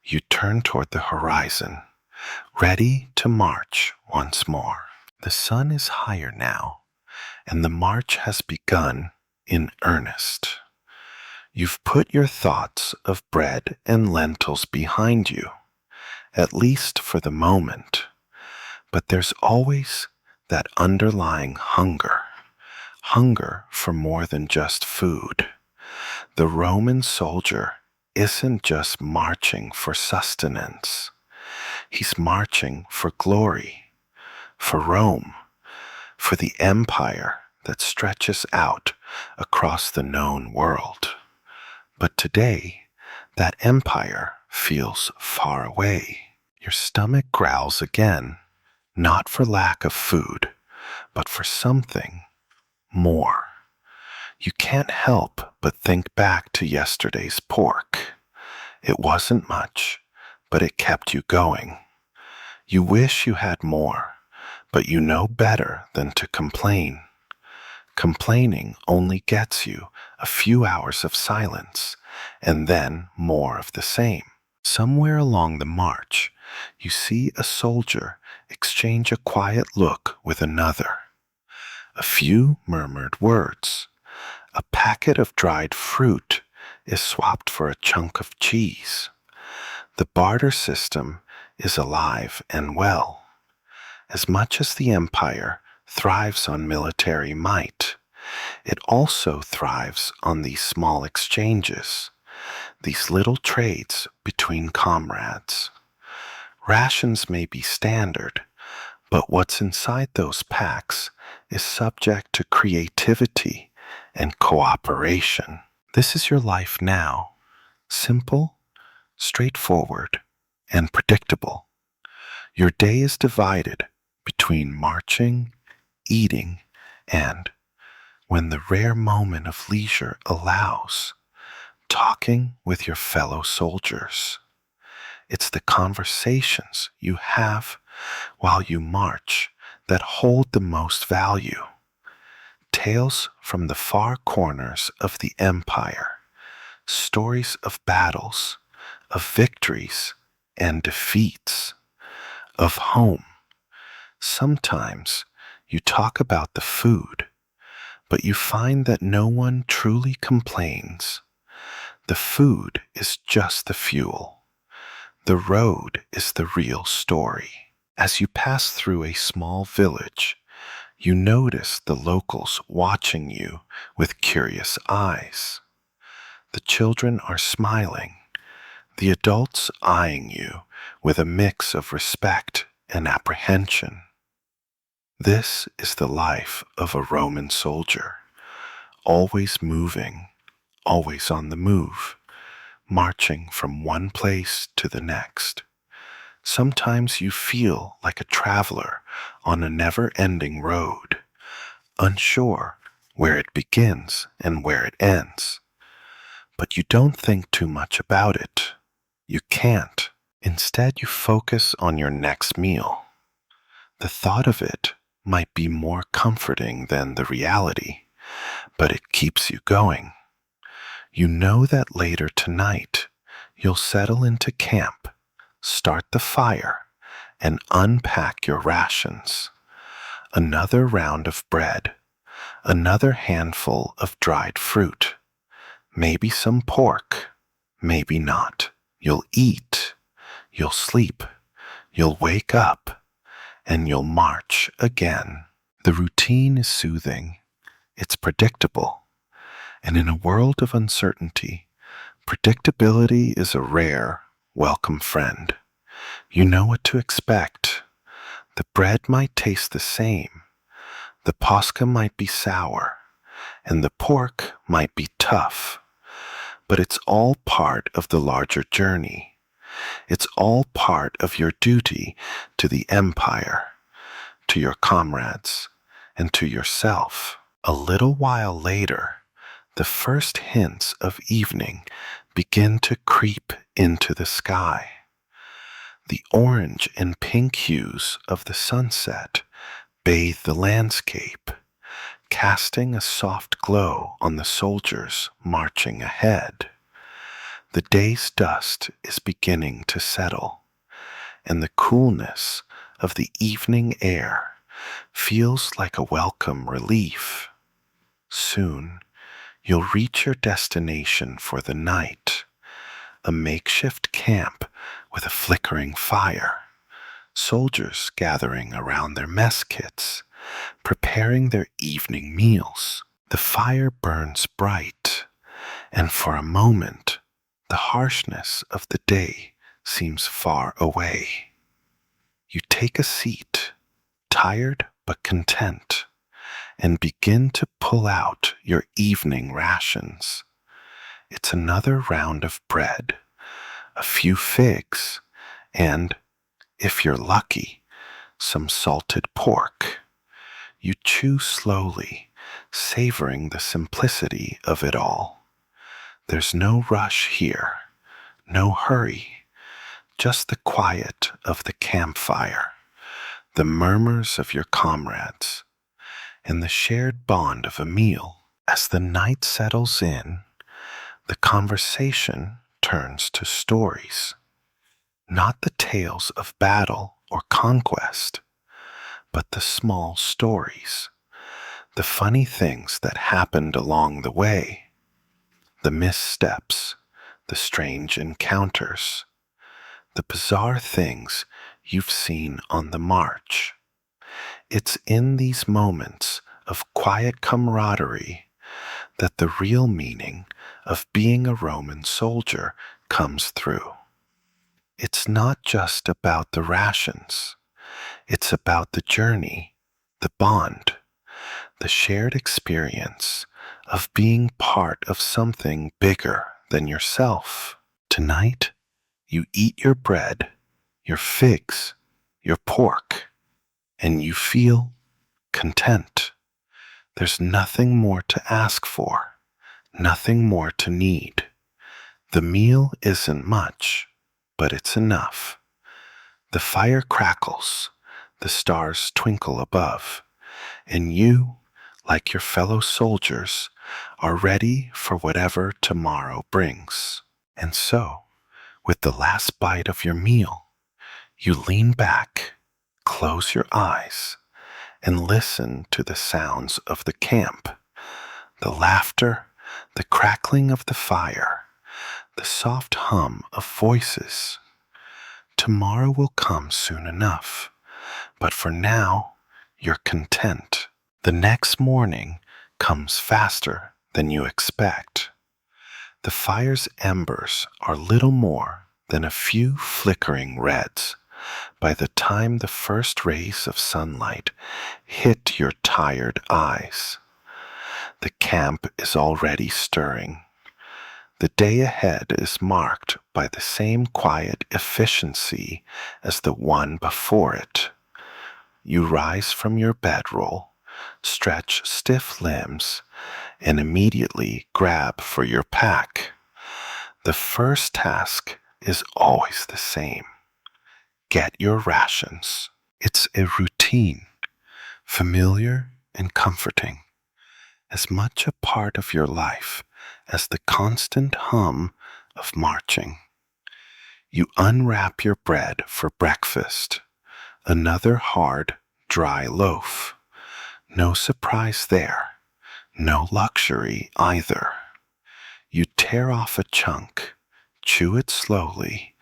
you turn toward the horizon, ready to march once more. The sun is higher now, and the march has begun in earnest. You've put your thoughts of bread and lentils behind you, at least for the moment, but there's always that underlying hunger for more than just food. The Roman soldier isn't just marching for sustenance. He's marching for glory, for Rome, for the empire that stretches out across the known world. But today, that empire feels far away. Your stomach growls again, not for lack of food, but for something more. You can't help but think back to yesterday's pork. It wasn't much, but it kept you going. You wish you had more, but you know better than to complain. Complaining only gets you a few hours of silence, and then more of the same. Somewhere along the march, you see a soldier exchange a quiet look with another. A few murmured words. A packet of dried fruit is swapped for a chunk of cheese. The barter system is alive and well. As much as the empire thrives on military might, it also thrives on these small exchanges, these little trades between comrades. Rations may be standard, but what's inside those packs is subject to creativity and cooperation. This is your life now, simple, straightforward, and predictable. Your day is divided between marching, eating, and, when the rare moment of leisure allows, talking with your fellow soldiers. It's the conversations you have while you march that hold the most value. Tales from the far corners of the empire, stories of battles, of victories and defeats, of home. Sometimes you talk about the food, but you find that no one truly complains. The food is just the fuel. The road is the real story. As you pass through a small village, you notice the locals watching you with curious eyes. The children are smiling, the adults eyeing you with a mix of respect and apprehension. This is the life of a Roman soldier, always moving, always on the move, marching from one place to the next. Sometimes you feel like a traveler on a never-ending road, unsure where it begins and where it ends. But you don't think too much about it. You can't. Instead, you focus on your next meal. The thought of it might be more comforting than the reality, but it keeps you going. You know that later tonight, you'll settle into camp, start the fire, and unpack your rations. Another round of bread, another handful of dried fruit, maybe some pork, maybe not. You'll eat, you'll sleep, you'll wake up, and you'll march again. The routine is soothing, it's predictable, and in a world of uncertainty, predictability is a rare, welcome friend. You know what to expect. The bread might taste the same, the pasca might be sour, and the pork might be tough, but it's all part of the larger journey. It's all part of your duty to the empire, to your comrades, and to yourself. A little while later, the first hints of evening begin to creep into the sky. The orange and pink hues of the sunset bathe the landscape, casting a soft glow on the soldiers marching ahead. The day's dust is beginning to settle, and the coolness of the evening air feels like a welcome relief. Soon, you'll reach your destination for the night, a makeshift camp with a flickering fire, soldiers gathering around their mess kits, preparing their evening meals. The fire burns bright, and for a moment, the harshness of the day seems far away. You take a seat, tired but content, and begin to pull out your evening rations. It's another round of bread, a few figs, and, if you're lucky, some salted pork. You chew slowly, savoring the simplicity of it all. There's no rush here, no hurry, just the quiet of the campfire, the murmurs of your comrades, and the shared bond of a meal. As the night settles in, the conversation turns to stories, not the tales of battle or conquest, but the small stories, the funny things that happened along the way, the missteps, the strange encounters, the bizarre things you've seen on the march. It's in these moments of quiet camaraderie that the real meaning of being a Roman soldier comes through. It's not just about the rations. It's about the journey, the bond, the shared experience of being part of something bigger than yourself. Tonight, you eat your bread, your figs, your pork, and you feel content. There's nothing more to ask for, nothing more to need. The meal isn't much, but it's enough. The fire crackles, the stars twinkle above, and you, like your fellow soldiers, are ready for whatever tomorrow brings. And so, with the last bite of your meal, you lean back, close your eyes, and listen to the sounds of the camp, the laughter, the crackling of the fire, the soft hum of voices. Tomorrow will come soon enough, but for now, you're content. The next morning comes faster than you expect. The fire's embers are little more than a few flickering reds by the time the first rays of sunlight hit your tired eyes. The camp is already stirring. The day ahead is marked by the same quiet efficiency as the one before it. You rise from your bedroll, stretch stiff limbs, and immediately grab for your pack. The first task is always the same. Get your rations. It's a routine, familiar and comforting, as much a part of your life as the constant hum of marching. You unwrap your bread for breakfast, another hard, dry loaf. No surprise there, no luxury either. You tear off a chunk, chew it slowly,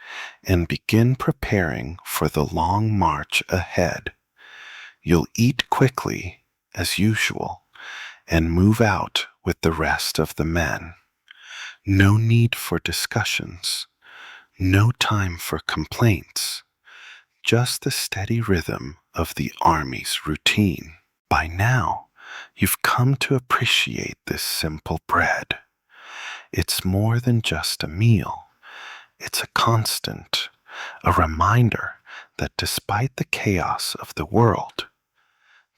and begin preparing for the long march ahead. You'll eat quickly, as usual, and move out with the rest of the men. No need for discussions, no time for complaints, just the steady rhythm of the army's routine. By now, you've come to appreciate this simple bread. It's more than just a meal. It's a constant, a reminder that despite the chaos of the world,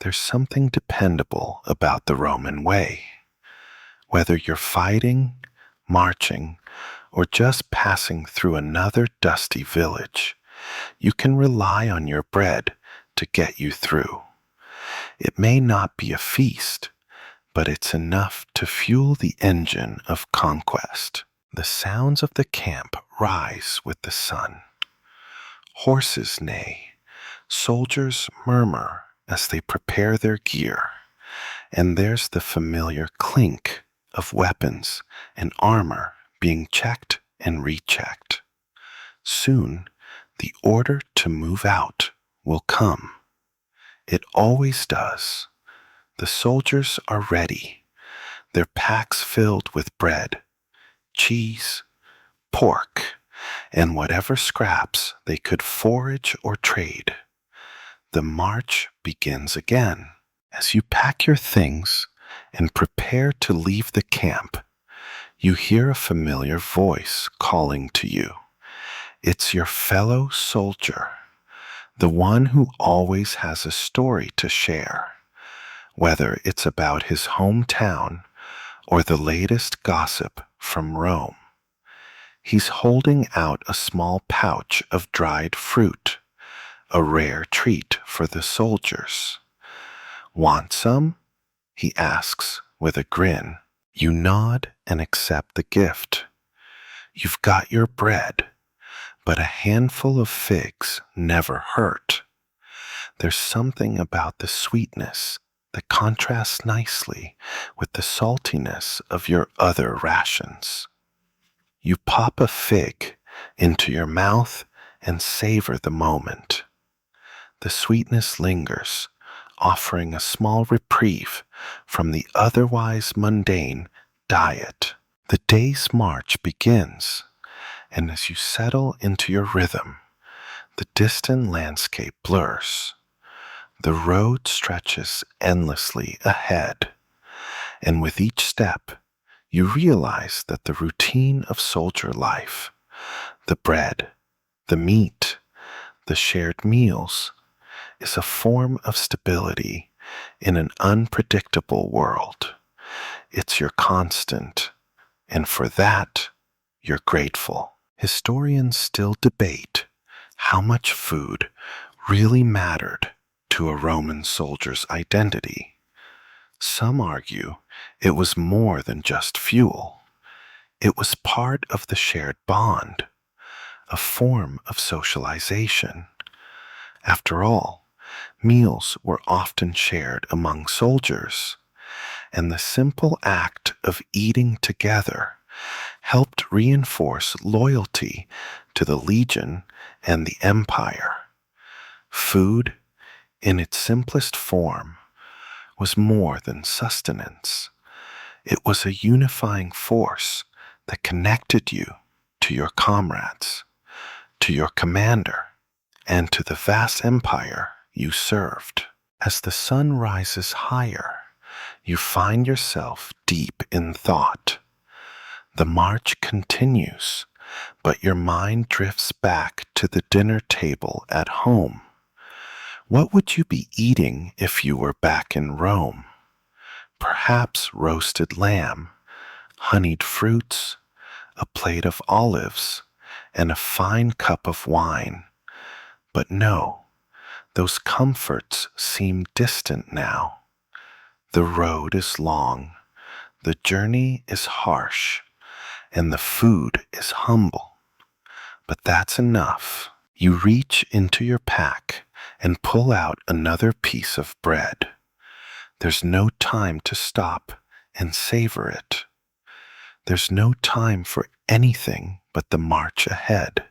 There's something dependable about the Roman way. Whether you're fighting, marching, or just passing through another dusty village, you can rely on your bread to get you through. It may not be a feast, but it's enough to fuel the engine of conquest. The sounds of the camp rise with the sun. Horses neigh, soldiers murmur as they prepare their gear, and there's the familiar clink of weapons and armor being checked and rechecked. Soon, the order to move out will come. It always does. The soldiers are ready, their packs filled with bread, cheese, pork, and whatever scraps they could forage or trade. The march begins again. As you pack your things and prepare to leave the camp, you hear a familiar voice calling to you. It's your fellow soldier, the one who always has a story to share, whether it's about his hometown or the latest gossip from Rome. He's holding out a small pouch of dried fruit, a rare treat for the soldiers. Want some? He asks with a grin. You nod and accept the gift. You've got your bread, but a handful of figs never hurt. There's something about the sweetness that contrasts nicely with the saltiness of your other rations. You pop a fig into your mouth and savor the moment. The sweetness lingers, offering a small reprieve from the otherwise mundane diet. The day's march begins, and as you settle into your rhythm, the distant landscape blurs. The road stretches endlessly ahead, and with each step, you realize that the routine of soldier life, the bread, the meat, the shared meals, is a form of stability in an unpredictable world. It's your constant, and for that, you're grateful. Historians still debate how much food really mattered to a Roman soldier's identity. Some argue it was more than just fuel. It was part of the shared bond, a form of socialization. After all, meals were often shared among soldiers, and the simple act of eating together helped reinforce loyalty to the legion and the empire. Food, in its simplest form, was more than sustenance. It was a unifying force that connected you to your comrades, to your commander, and to the vast empire you served. As the sun rises higher, you find yourself deep in thought. The march continues, but your mind drifts back to the dinner table at home. What would you be eating if you were back in Rome? Perhaps roasted lamb, honeyed fruits, a plate of olives, and a fine cup of wine. But no, those comforts seem distant now. The road is long, the journey is harsh, and the food is humble. But that's enough. You reach into your pack and pull out another piece of bread. There's no time to stop and savor it. There's no time for anything but the march ahead.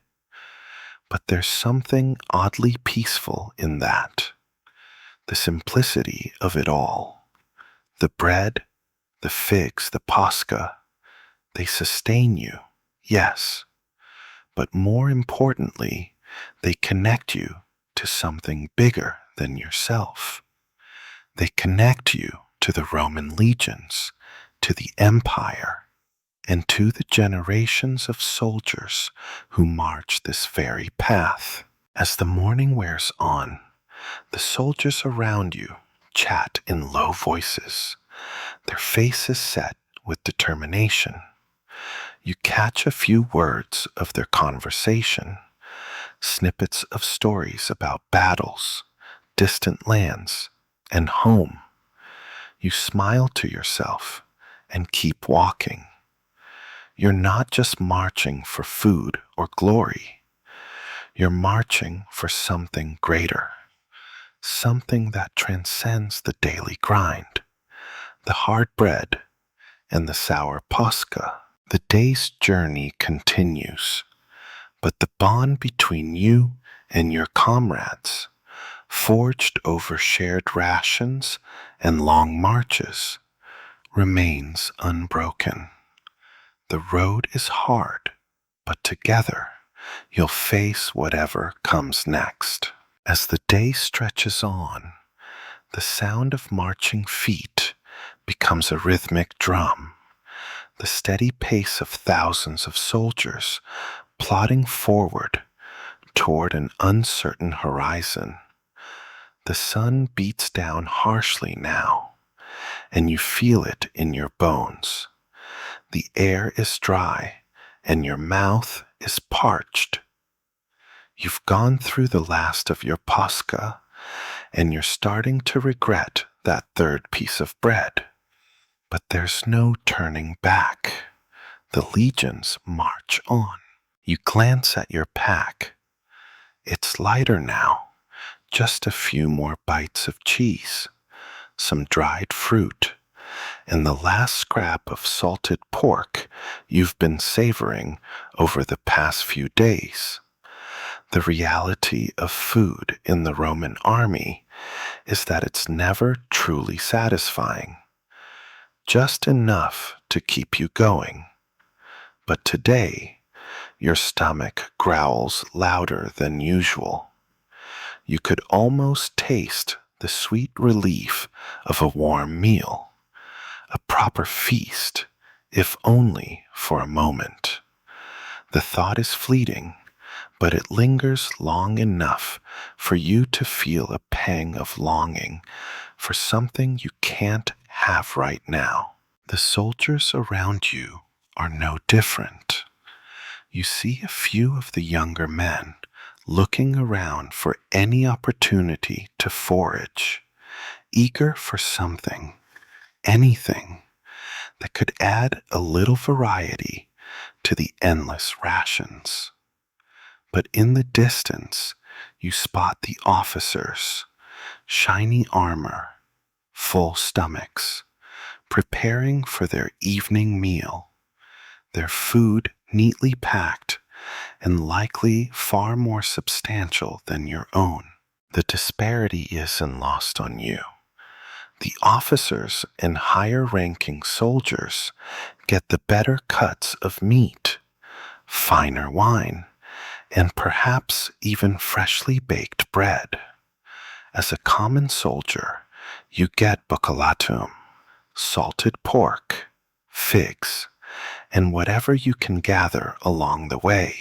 But there's something oddly peaceful in that. The simplicity of it all. The bread, the figs, the pascha, they sustain you, yes. But more importantly, they connect you to something bigger than yourself. They connect you to the Roman legions, to the empire, and to the generations of soldiers who march this very path. As the morning wears on, the soldiers around you chat in low voices, their faces set with determination. You catch a few words of their conversation, snippets of stories about battles, distant lands, and home. You smile to yourself and keep walking. You're not just marching for food or glory. You're marching for something greater, something that transcends the daily grind, the hard bread, and the sour posca. The day's journey continues, but the bond between you and your comrades, forged over shared rations and long marches, remains unbroken. The road is hard, but together you'll face whatever comes next. As the day stretches on, the sound of marching feet becomes a rhythmic drum, the steady pace of thousands of soldiers plodding forward toward an uncertain horizon. The sun beats down harshly now, and you feel it in your bones. The air is dry, and your mouth is parched. You've gone through the last of your pasca, and you're starting to regret that third piece of bread. But there's no turning back. The legions march on. You glance at your pack. It's lighter now. Just a few more bites of cheese, some dried fruit, and the last scrap of salted pork you've been savoring over the past few days. The reality of food in the Roman army is that it's never truly satisfying. Just enough to keep you going. But today, your stomach growls louder than usual. You could almost taste the sweet relief of a warm meal, a proper feast, if only for a moment. The thought is fleeting, but it lingers long enough for you to feel a pang of longing for something you can't have right now. The soldiers around you are no different. You see a few of the younger men looking around for any opportunity to forage, eager for something, anything, that could add a little variety to the endless rations. But in the distance, you spot the officers, shiny armor, full stomachs, preparing for their evening meal, their food neatly packed and likely far more substantial than your own. The disparity isn't lost on you. The officers and higher-ranking soldiers get the better cuts of meat, finer wine, and perhaps even freshly baked bread. As a common soldier, you get buccalatum, salted pork, figs, and whatever you can gather along the way.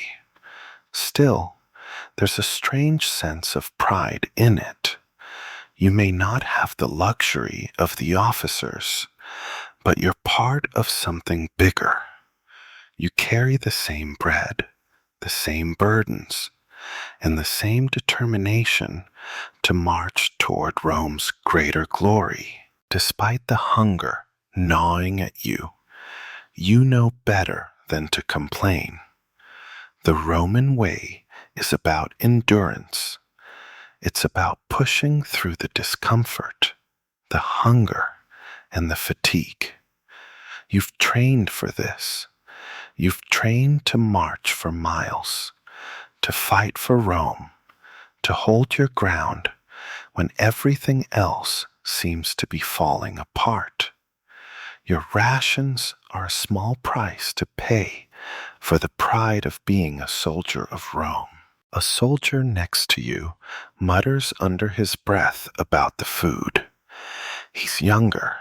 Still, there's a strange sense of pride in it. You may not have the luxury of the officers, but you're part of something bigger. You carry the same bread, the same burdens, and the same determination to march toward Rome's greater glory. Despite the hunger gnawing at you, you know better than to complain. The Roman way is about endurance. It's about pushing through the discomfort, the hunger, and the fatigue. You've trained for this. You've trained to march for miles, to fight for Rome, to hold your ground when everything else seems to be falling apart. Your rations are a small price to pay for the pride of being a soldier of Rome. A soldier next to you mutters under his breath about the food. He's younger,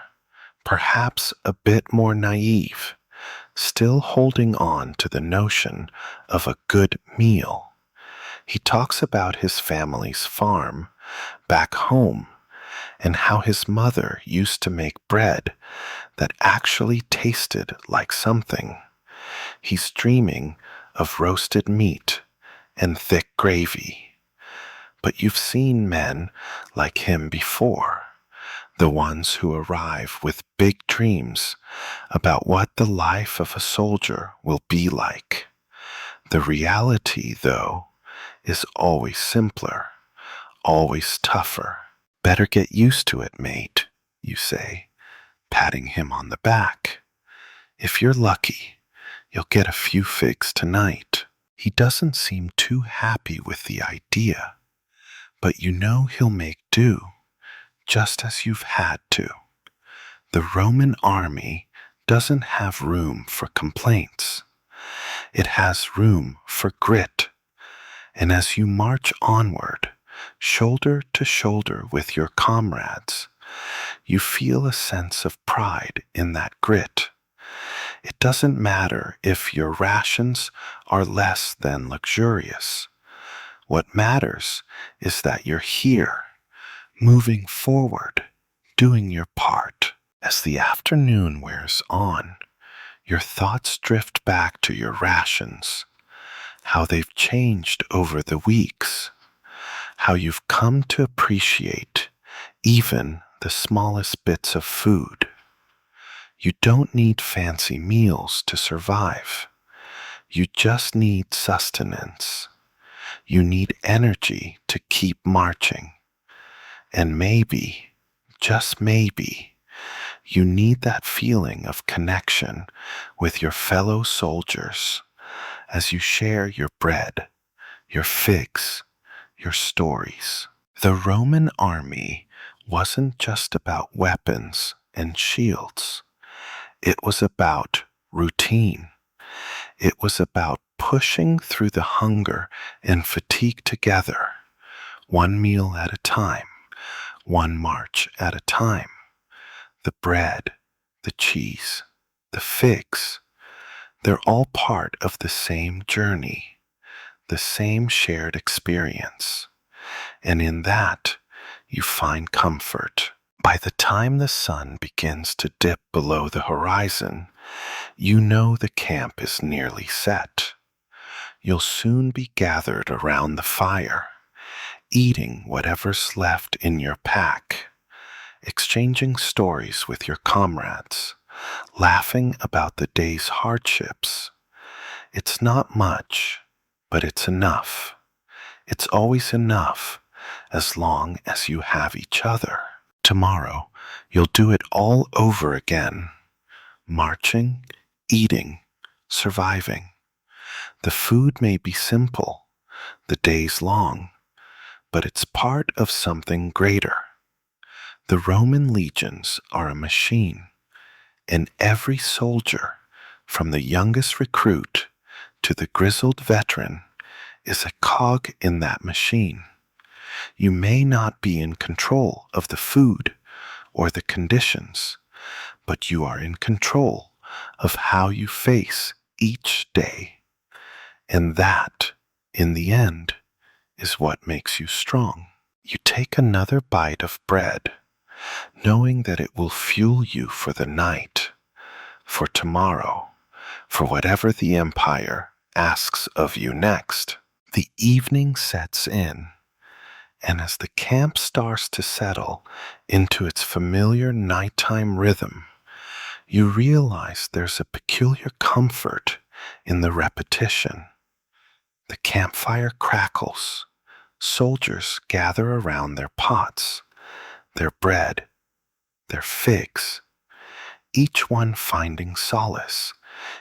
perhaps a bit more naive, still holding on to the notion of a good meal. He talks about his family's farm back home and how his mother used to make bread that actually tasted like something. He's dreaming of roasted meat and thick gravy. But you've seen men like him before, the ones who arrive with big dreams about what the life of a soldier will be like. The reality, though, is always simpler, always tougher. Better get used to it, mate, you say, patting him on the back. If you're lucky, you'll get a few figs tonight. He doesn't seem too happy with the idea, but you know he'll make do, just as you've had to. The Roman army doesn't have room for complaints. It has room for grit. And as you march onward, shoulder to shoulder with your comrades, you feel a sense of pride in that grit. It doesn't matter if your rations are less than luxurious. What matters is that you're here, moving forward, doing your part. As the afternoon wears on, your thoughts drift back to your rations, how they've changed over the weeks, how you've come to appreciate even the smallest bits of food. You don't need fancy meals to survive. You just need sustenance. You need energy to keep marching. And maybe, just maybe, you need that feeling of connection with your fellow soldiers as you share your bread, your figs, your stories. The Roman army wasn't just about weapons and shields. It was about routine. It was about pushing through the hunger and fatigue together, one meal at a time, one march at a time. The bread, the cheese, the figs, they're all part of the same journey, the same shared experience. And in that, you find comfort. By the time the sun begins to dip below the horizon, you know the camp is nearly set. You'll soon be gathered around the fire, eating whatever's left in your pack, exchanging stories with your comrades, laughing about the day's hardships. It's not much, but it's enough. It's always enough as long as you have each other. Tomorrow, you'll do it all over again. Marching, eating, surviving. The food may be simple, the days long, but it's part of something greater. The Roman legions are a machine, and every soldier, from the youngest recruit to the grizzled veteran, is a cog in that machine. You may not be in control of the food or the conditions, but you are in control of how you face each day. And that, in the end, is what makes you strong. You take another bite of bread, knowing that it will fuel you for the night, for tomorrow, for whatever the empire asks of you next. The evening sets in, and as the camp starts to settle into its familiar nighttime rhythm, you realize there's a peculiar comfort in the repetition. The campfire crackles. Soldiers gather around their pots, their bread, their figs, each one finding solace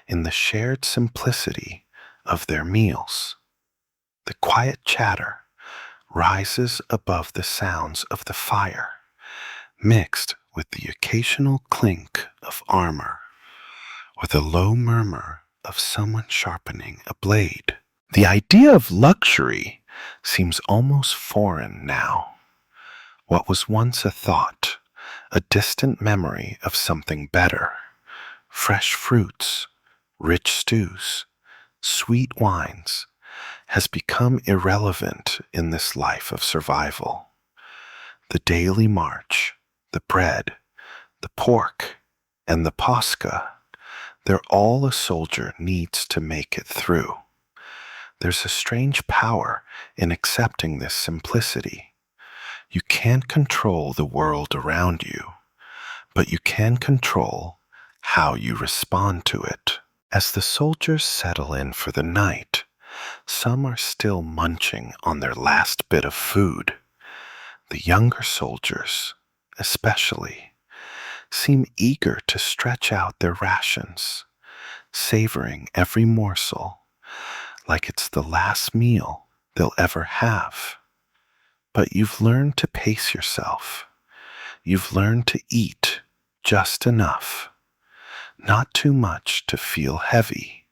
in the shared simplicity of their meals. The quiet chatter rises above the sounds of the fire, mixed with the occasional clink of armor or the low murmur of someone sharpening a blade. The idea of luxury seems almost foreign now. What was once a thought, a distant memory of something better, fresh fruits, rich stews, sweet wines, has become irrelevant in this life of survival. The daily march, the bread, the pork, and the pasca, they're all a soldier needs to make it through. There's a strange power in accepting this simplicity. You can't control the world around you, but you can control how you respond to it. As the soldiers settle in for the night, some are still munching on their last bit of food. The younger soldiers, especially, seem eager to stretch out their rations, savoring every morsel like it's the last meal they'll ever have. But you've learned to pace yourself. You've learned to eat just enough, not too much to feel heavy,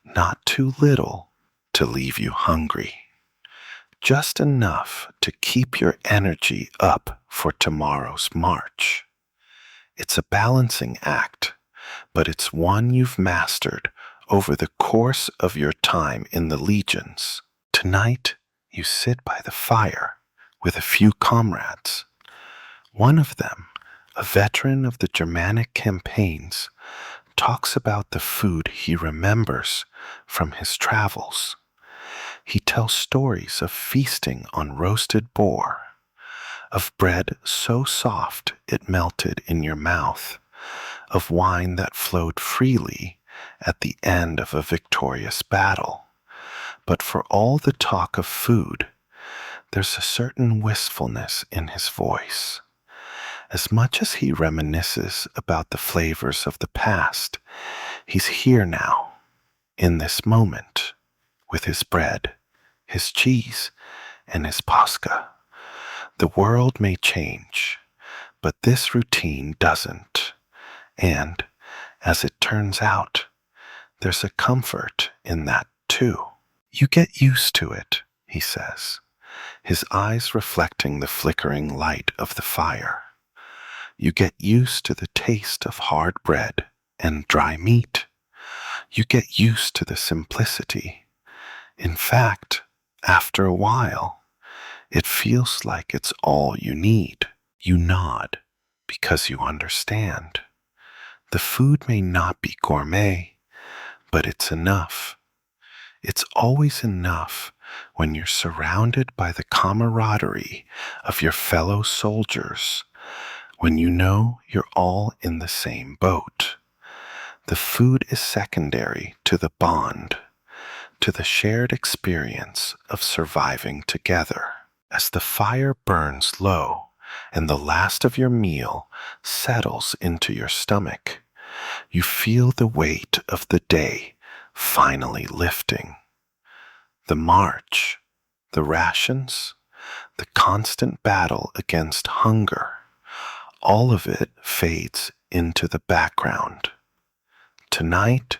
not too little to leave you hungry. Just enough to keep your energy up for tomorrow's march. It's a balancing act, but it's one you've mastered over the course of your time in the legions. Tonight, you sit by the fire with a few comrades. One of them, a veteran of the Germanic campaigns, talks about the food he remembers from his travels. He tells stories of feasting on roasted boar, of bread so soft it melted in your mouth, of wine that flowed freely at the end of a victorious battle. But for all the talk of food, there's a certain wistfulness in his voice. As much as he reminisces about the flavors of the past, he's here now, in this moment, with his bread, his cheese, and his pasca. The world may change, but this routine doesn't. And, as it turns out, there's a comfort in that too. You get used to it, he says, his eyes reflecting the flickering light of the fire. You get used to the taste of hard bread and dry meat. You get used to the simplicity. In fact, after a while, it feels like it's all you need. You nod because you understand. The food may not be gourmet, but it's enough. It's always enough when you're surrounded by the camaraderie of your fellow soldiers, when you know you're all in the same boat. The food is secondary to the bond, to the shared experience of surviving together. As the fire burns low and the last of your meal settles into your stomach, you feel the weight of the day finally lifting. The march, the rations, the constant battle against hunger, all of it fades into the background. Tonight,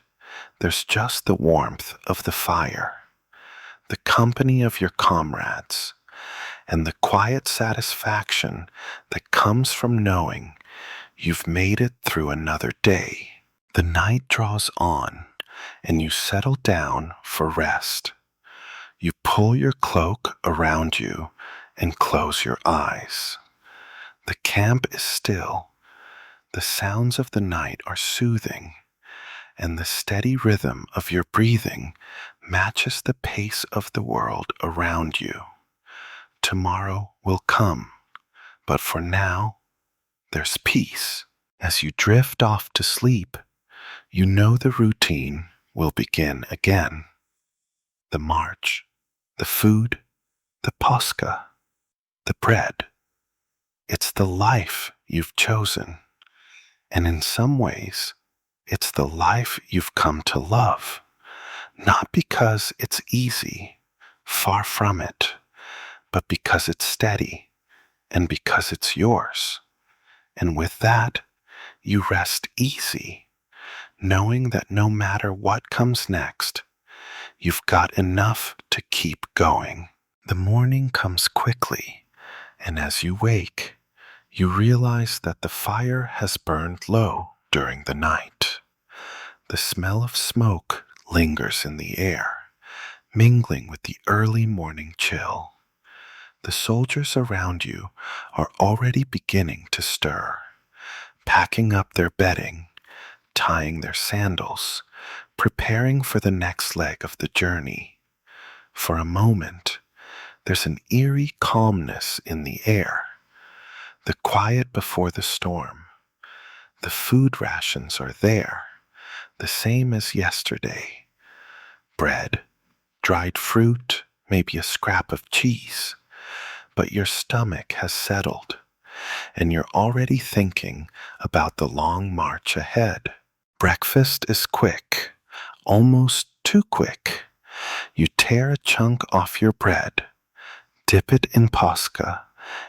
there's just the warmth of the fire, the company of your comrades, and the quiet satisfaction that comes from knowing you've made it through another day. The night draws on, and you settle down for rest. You pull your cloak around you and close your eyes. The camp is still. The sounds of the night are soothing, and the steady rhythm of your breathing matches the pace of the world around you. Tomorrow will come, but for now, there's peace. As you drift off to sleep, you know the routine will begin again. The march, the food, the pasca, the bread. It's the life you've chosen, and in some ways, it's the life you've come to love, not because it's easy, far from it, but because it's steady and because it's yours. And with that, you rest easy, knowing that no matter what comes next, you've got enough to keep going. The morning comes quickly, and as you wake, you realize that the fire has burned low during the night. The smell of smoke lingers in the air, mingling with the early morning chill. The soldiers around you are already beginning to stir, packing up their bedding, tying their sandals, preparing for the next leg of the journey. For a moment, there's an eerie calmness in the air, the quiet before the storm. The food rations are there, the same as yesterday. Bread, dried fruit, maybe a scrap of cheese. But your stomach has settled, and you're already thinking about the long march ahead. Breakfast is quick, almost too quick. You tear a chunk off your bread, dip it in posca,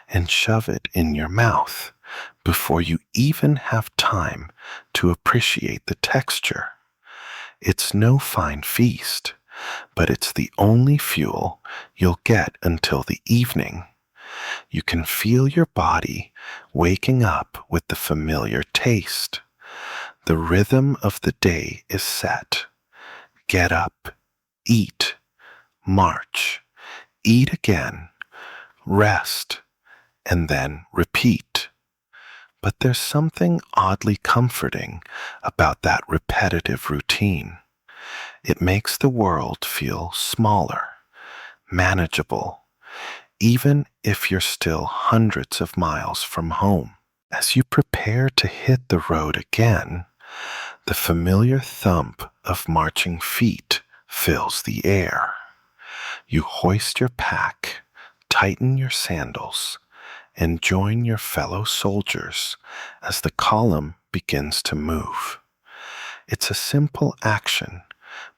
and shove it in your mouth before you even have time to appreciate the texture. It's no fine feast, but it's the only fuel you'll get until the evening. You can feel your body waking up with the familiar taste. The rhythm of the day is set. Get up, eat, march, eat again, rest, and then repeat. But there's something oddly comforting about that repetitive routine. It makes the world feel smaller, manageable, even if you're still hundreds of miles from home. As you prepare to hit the road again, the familiar thump of marching feet fills the air. You hoist your pack, tighten your sandals, and join your fellow soldiers as the column begins to move. It's a simple action,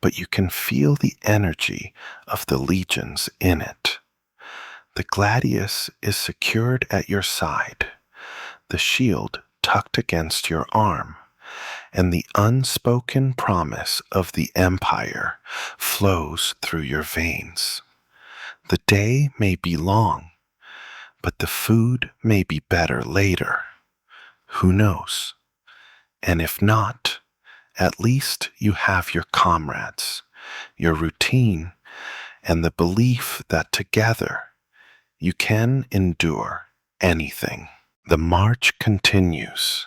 but you can feel the energy of the legions in it. The gladius is secured at your side, the shield tucked against your arm, and the unspoken promise of the empire flows through your veins. The day may be long, but the food may be better later. Who knows? And if not, at least you have your comrades, your routine, and the belief that together you can endure anything. The march continues,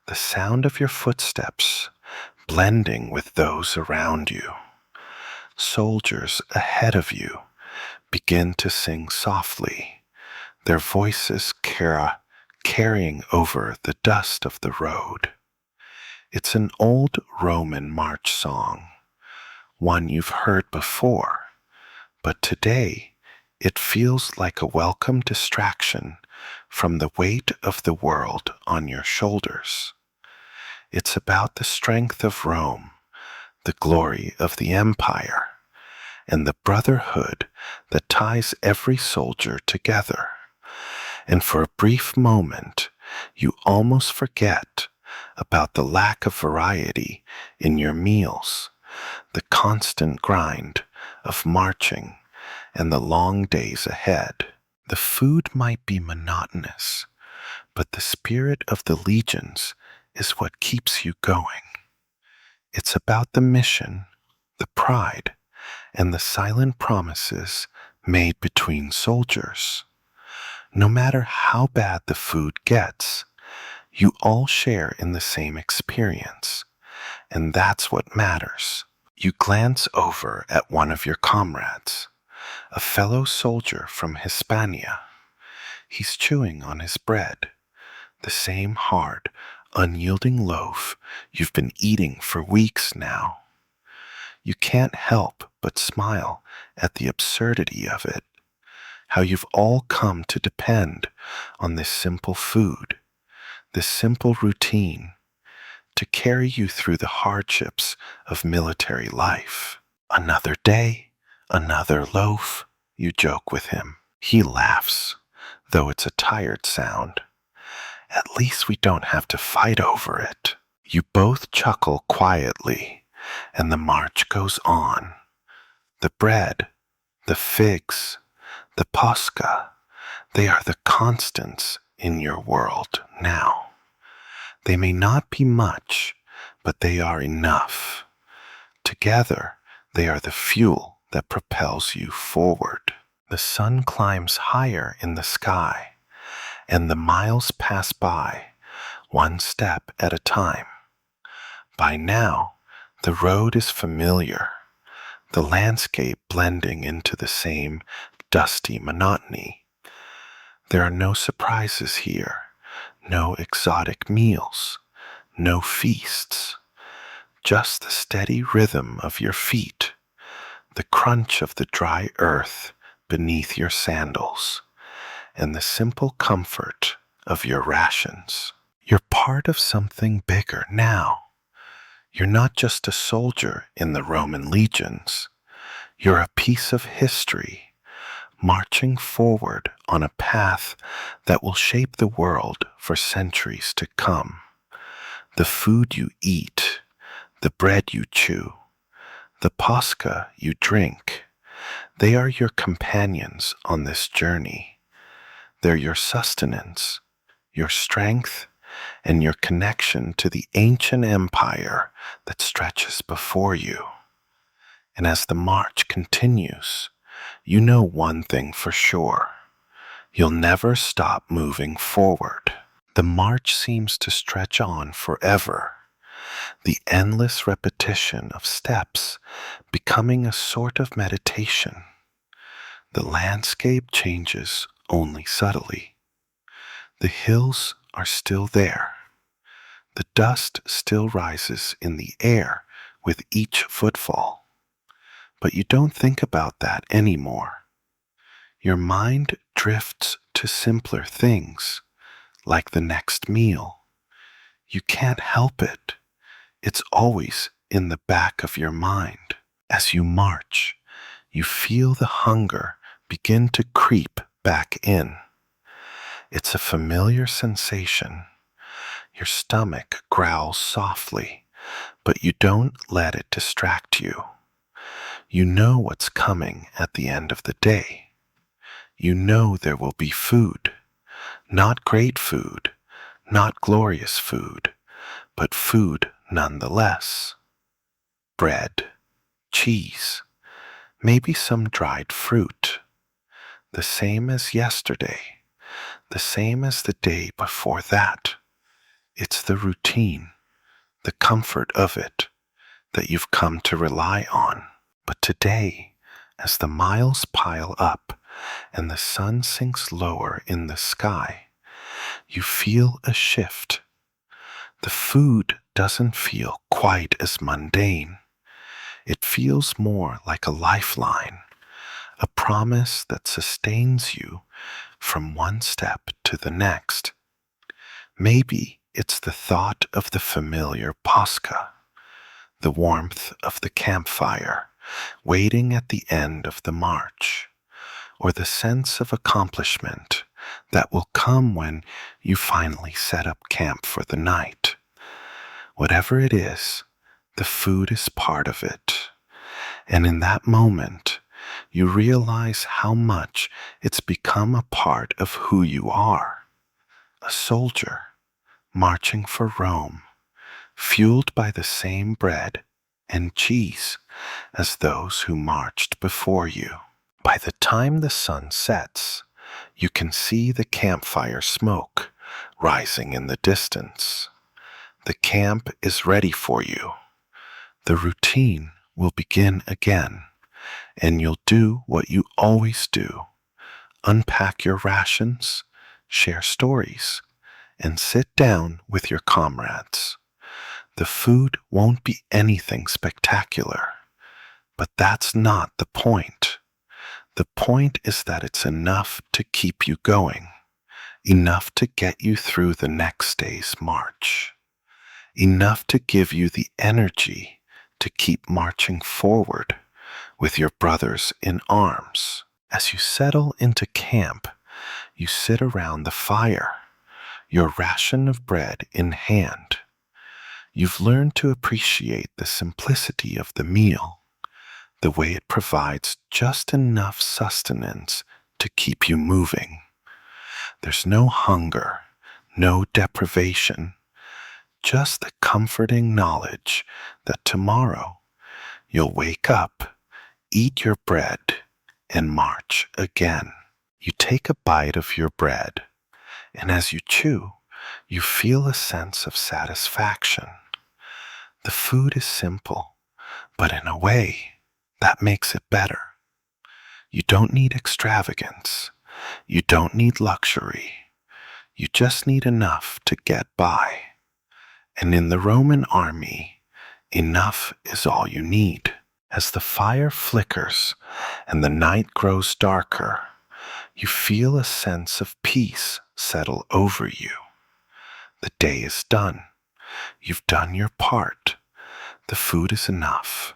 the sound of your footsteps blending with those around you. Soldiers ahead of you begin to sing softly, their voices carrying over the dust of the road. It's an old Roman march song, one you've heard before, but today it feels like a welcome distraction from the weight of the world on your shoulders. It's about the strength of Rome, the glory of the empire, and the brotherhood that ties every soldier together. And for a brief moment, you almost forget about the lack of variety in your meals, the constant grind of marching, and the long days ahead. The food might be monotonous, but the spirit of the legions is what keeps you going. It's about the mission, the pride, and the silent promises made between soldiers. No matter how bad the food gets, you all share in the same experience, and that's what matters. You glance over at one of your comrades, a fellow soldier from Hispania. He's chewing on his bread, the same hard, unyielding loaf you've been eating for weeks now. You can't help but smile at the absurdity of it, how you've all come to depend on this simple food, this simple routine, to carry you through the hardships of military life. Another day, another loaf, you joke with him. He laughs, though it's a tired sound. At least we don't have to fight over it. You both chuckle quietly, and the march goes on. The bread, the figs, the posca, they are the constants in your world now. They may not be much, but they are enough. Together, they are the fuel that propels you forward. The sun climbs higher in the sky, and the miles pass by, one step at a time. By now, the road is familiar, the landscape blending into the same dusty monotony. There are no surprises here, no exotic meals, no feasts, just the steady rhythm of your feet, the crunch of the dry earth beneath your sandals, and the simple comfort of your rations. You're part of something bigger now. You're not just a soldier in the Roman legions. You're a piece of history, marching forward on a path that will shape the world for centuries to come. The food you eat, the bread you chew, the posca you drink, they are your companions on this journey. They're your sustenance, your strength, and your connection to the ancient empire that stretches before you. And as the march continues, you know one thing for sure. You'll never stop moving forward. The march seems to stretch on forever, the endless repetition of steps becoming a sort of meditation. The landscape changes only subtly. The hills are still there. The dust still rises in the air with each footfall. But you don't think about that anymore. Your mind drifts to simpler things, like the next meal. You can't help it. It's always in the back of your mind. As you march, you feel the hunger begin to creep back in. It's a familiar sensation. Your stomach growls softly, but you don't let it distract you. You know what's coming at the end of the day. You know there will be food. Not great food, not glorious food, but food nonetheless. Bread, cheese, maybe some dried fruit. The same as yesterday, the same as the day before that. It's the routine, the comfort of it, that you've come to rely on. But today, as the miles pile up and the sun sinks lower in the sky, you feel a shift. The food doesn't feel quite as mundane. It feels more like a lifeline, a promise that sustains you from one step to the next. Maybe it's the thought of the familiar posca, the warmth of the campfire, waiting at the end of the march, or the sense of accomplishment that will come when you finally set up camp for the night. Whatever it is, the food is part of it. And in that moment, you realize how much it's become a part of who you are. A soldier, marching for Rome, fueled by the same bread and cheese as those who marched before you. By the time the sun sets, you can see the campfire smoke rising in the distance. The camp is ready for you. The routine will begin again, and you'll do what you always do. Unpack your rations, share stories, and sit down with your comrades. The food won't be anything spectacular, but that's not the point. The point is that it's enough to keep you going, enough to get you through the next day's march, enough to give you the energy to keep marching forward with your brothers in arms. As you settle into camp, you sit around the fire, your ration of bread in hand. You've learned to appreciate the simplicity of the meal, the way it provides just enough sustenance to keep you moving. There's no hunger, no deprivation, just the comforting knowledge that tomorrow you'll wake up, eat your bread, and march again. You take a bite of your bread, and as you chew, you feel a sense of satisfaction. The food is simple, but in a way, that makes it better. You don't need extravagance. You don't need luxury. You just need enough to get by. And in the Roman army, enough is all you need. As the fire flickers and the night grows darker, you feel a sense of peace settle over you. The day is done. You've done your part. The food is enough.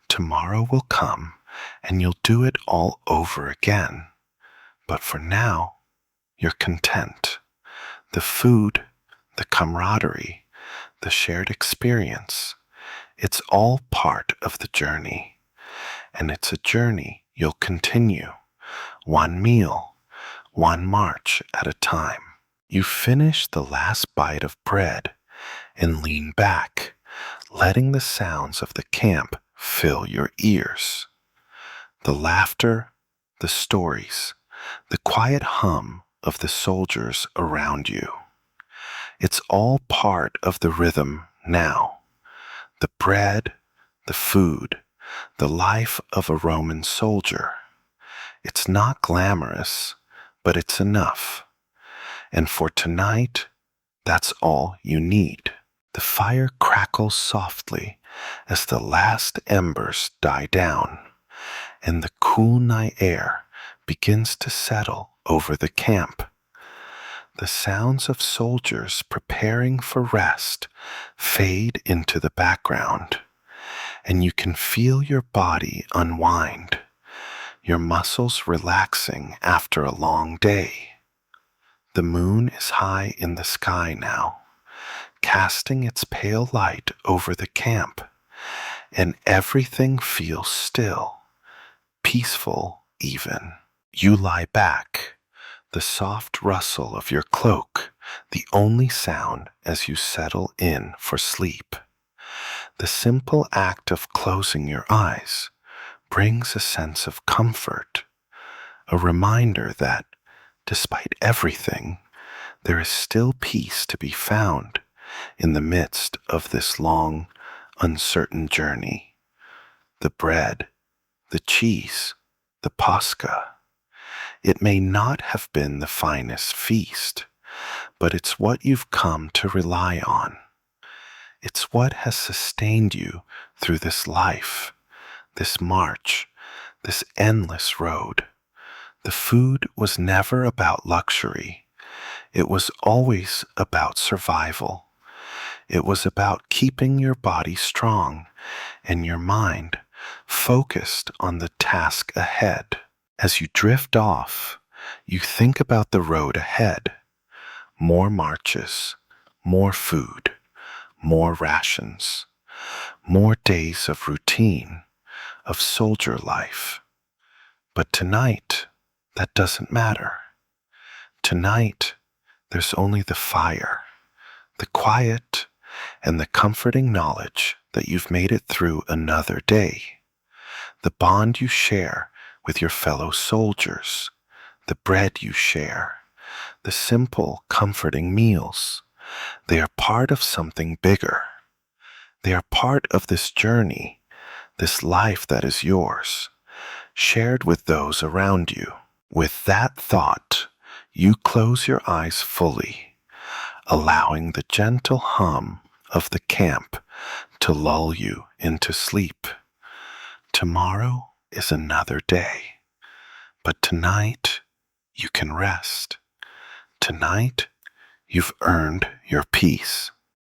Tomorrow will come, and you'll do it all over again. But for now, you're content. The food, the camaraderie, the shared experience, it's all part of the journey. And it's a journey you'll continue, one meal, one march at a time. You finish the last bite of bread and lean back, letting the sounds of the camp fill your ears. The laughter, the stories, the quiet hum of the soldiers around you. It's all part of the rhythm now. The bread, the food, the life of a Roman soldier. It's not glamorous, but it's enough. And for tonight, that's all you need. The fire crackles softly as the last embers die down, and the cool night air begins to settle over the camp. The sounds of soldiers preparing for rest fade into the background, and you can feel your body unwind, your muscles relaxing after a long day. The moon is high in the sky now, casting its pale light over the camp, and everything feels still, peaceful even. You lie back, the soft rustle of your cloak, the only sound as you settle in for sleep. The simple act of closing your eyes brings a sense of comfort, a reminder that, despite everything, there is still peace to be found in the midst of this long, uncertain journey. The bread, the cheese, the pascha. It may not have been the finest feast, but it's what you've come to rely on. It's what has sustained you through this life, this march, this endless road. The food was never about luxury. It was always about survival. It was about keeping your body strong and your mind focused on the task ahead. As you drift off, you think about the road ahead. More marches, more food, more rations, more days of routine, of soldier life. But tonight, that doesn't matter. Tonight, there's only the fire, the quiet, and the comforting knowledge that you've made it through another day. The bond you share with your fellow soldiers, the bread you share, the simple, comforting meals. They are part of something bigger. They are part of this journey, this life that is yours, shared with those around you. With that thought, you close your eyes fully, allowing the gentle hum of the camp to lull you into sleep. Tomorrow is another day, but tonight you can rest. Tonight you've earned your peace.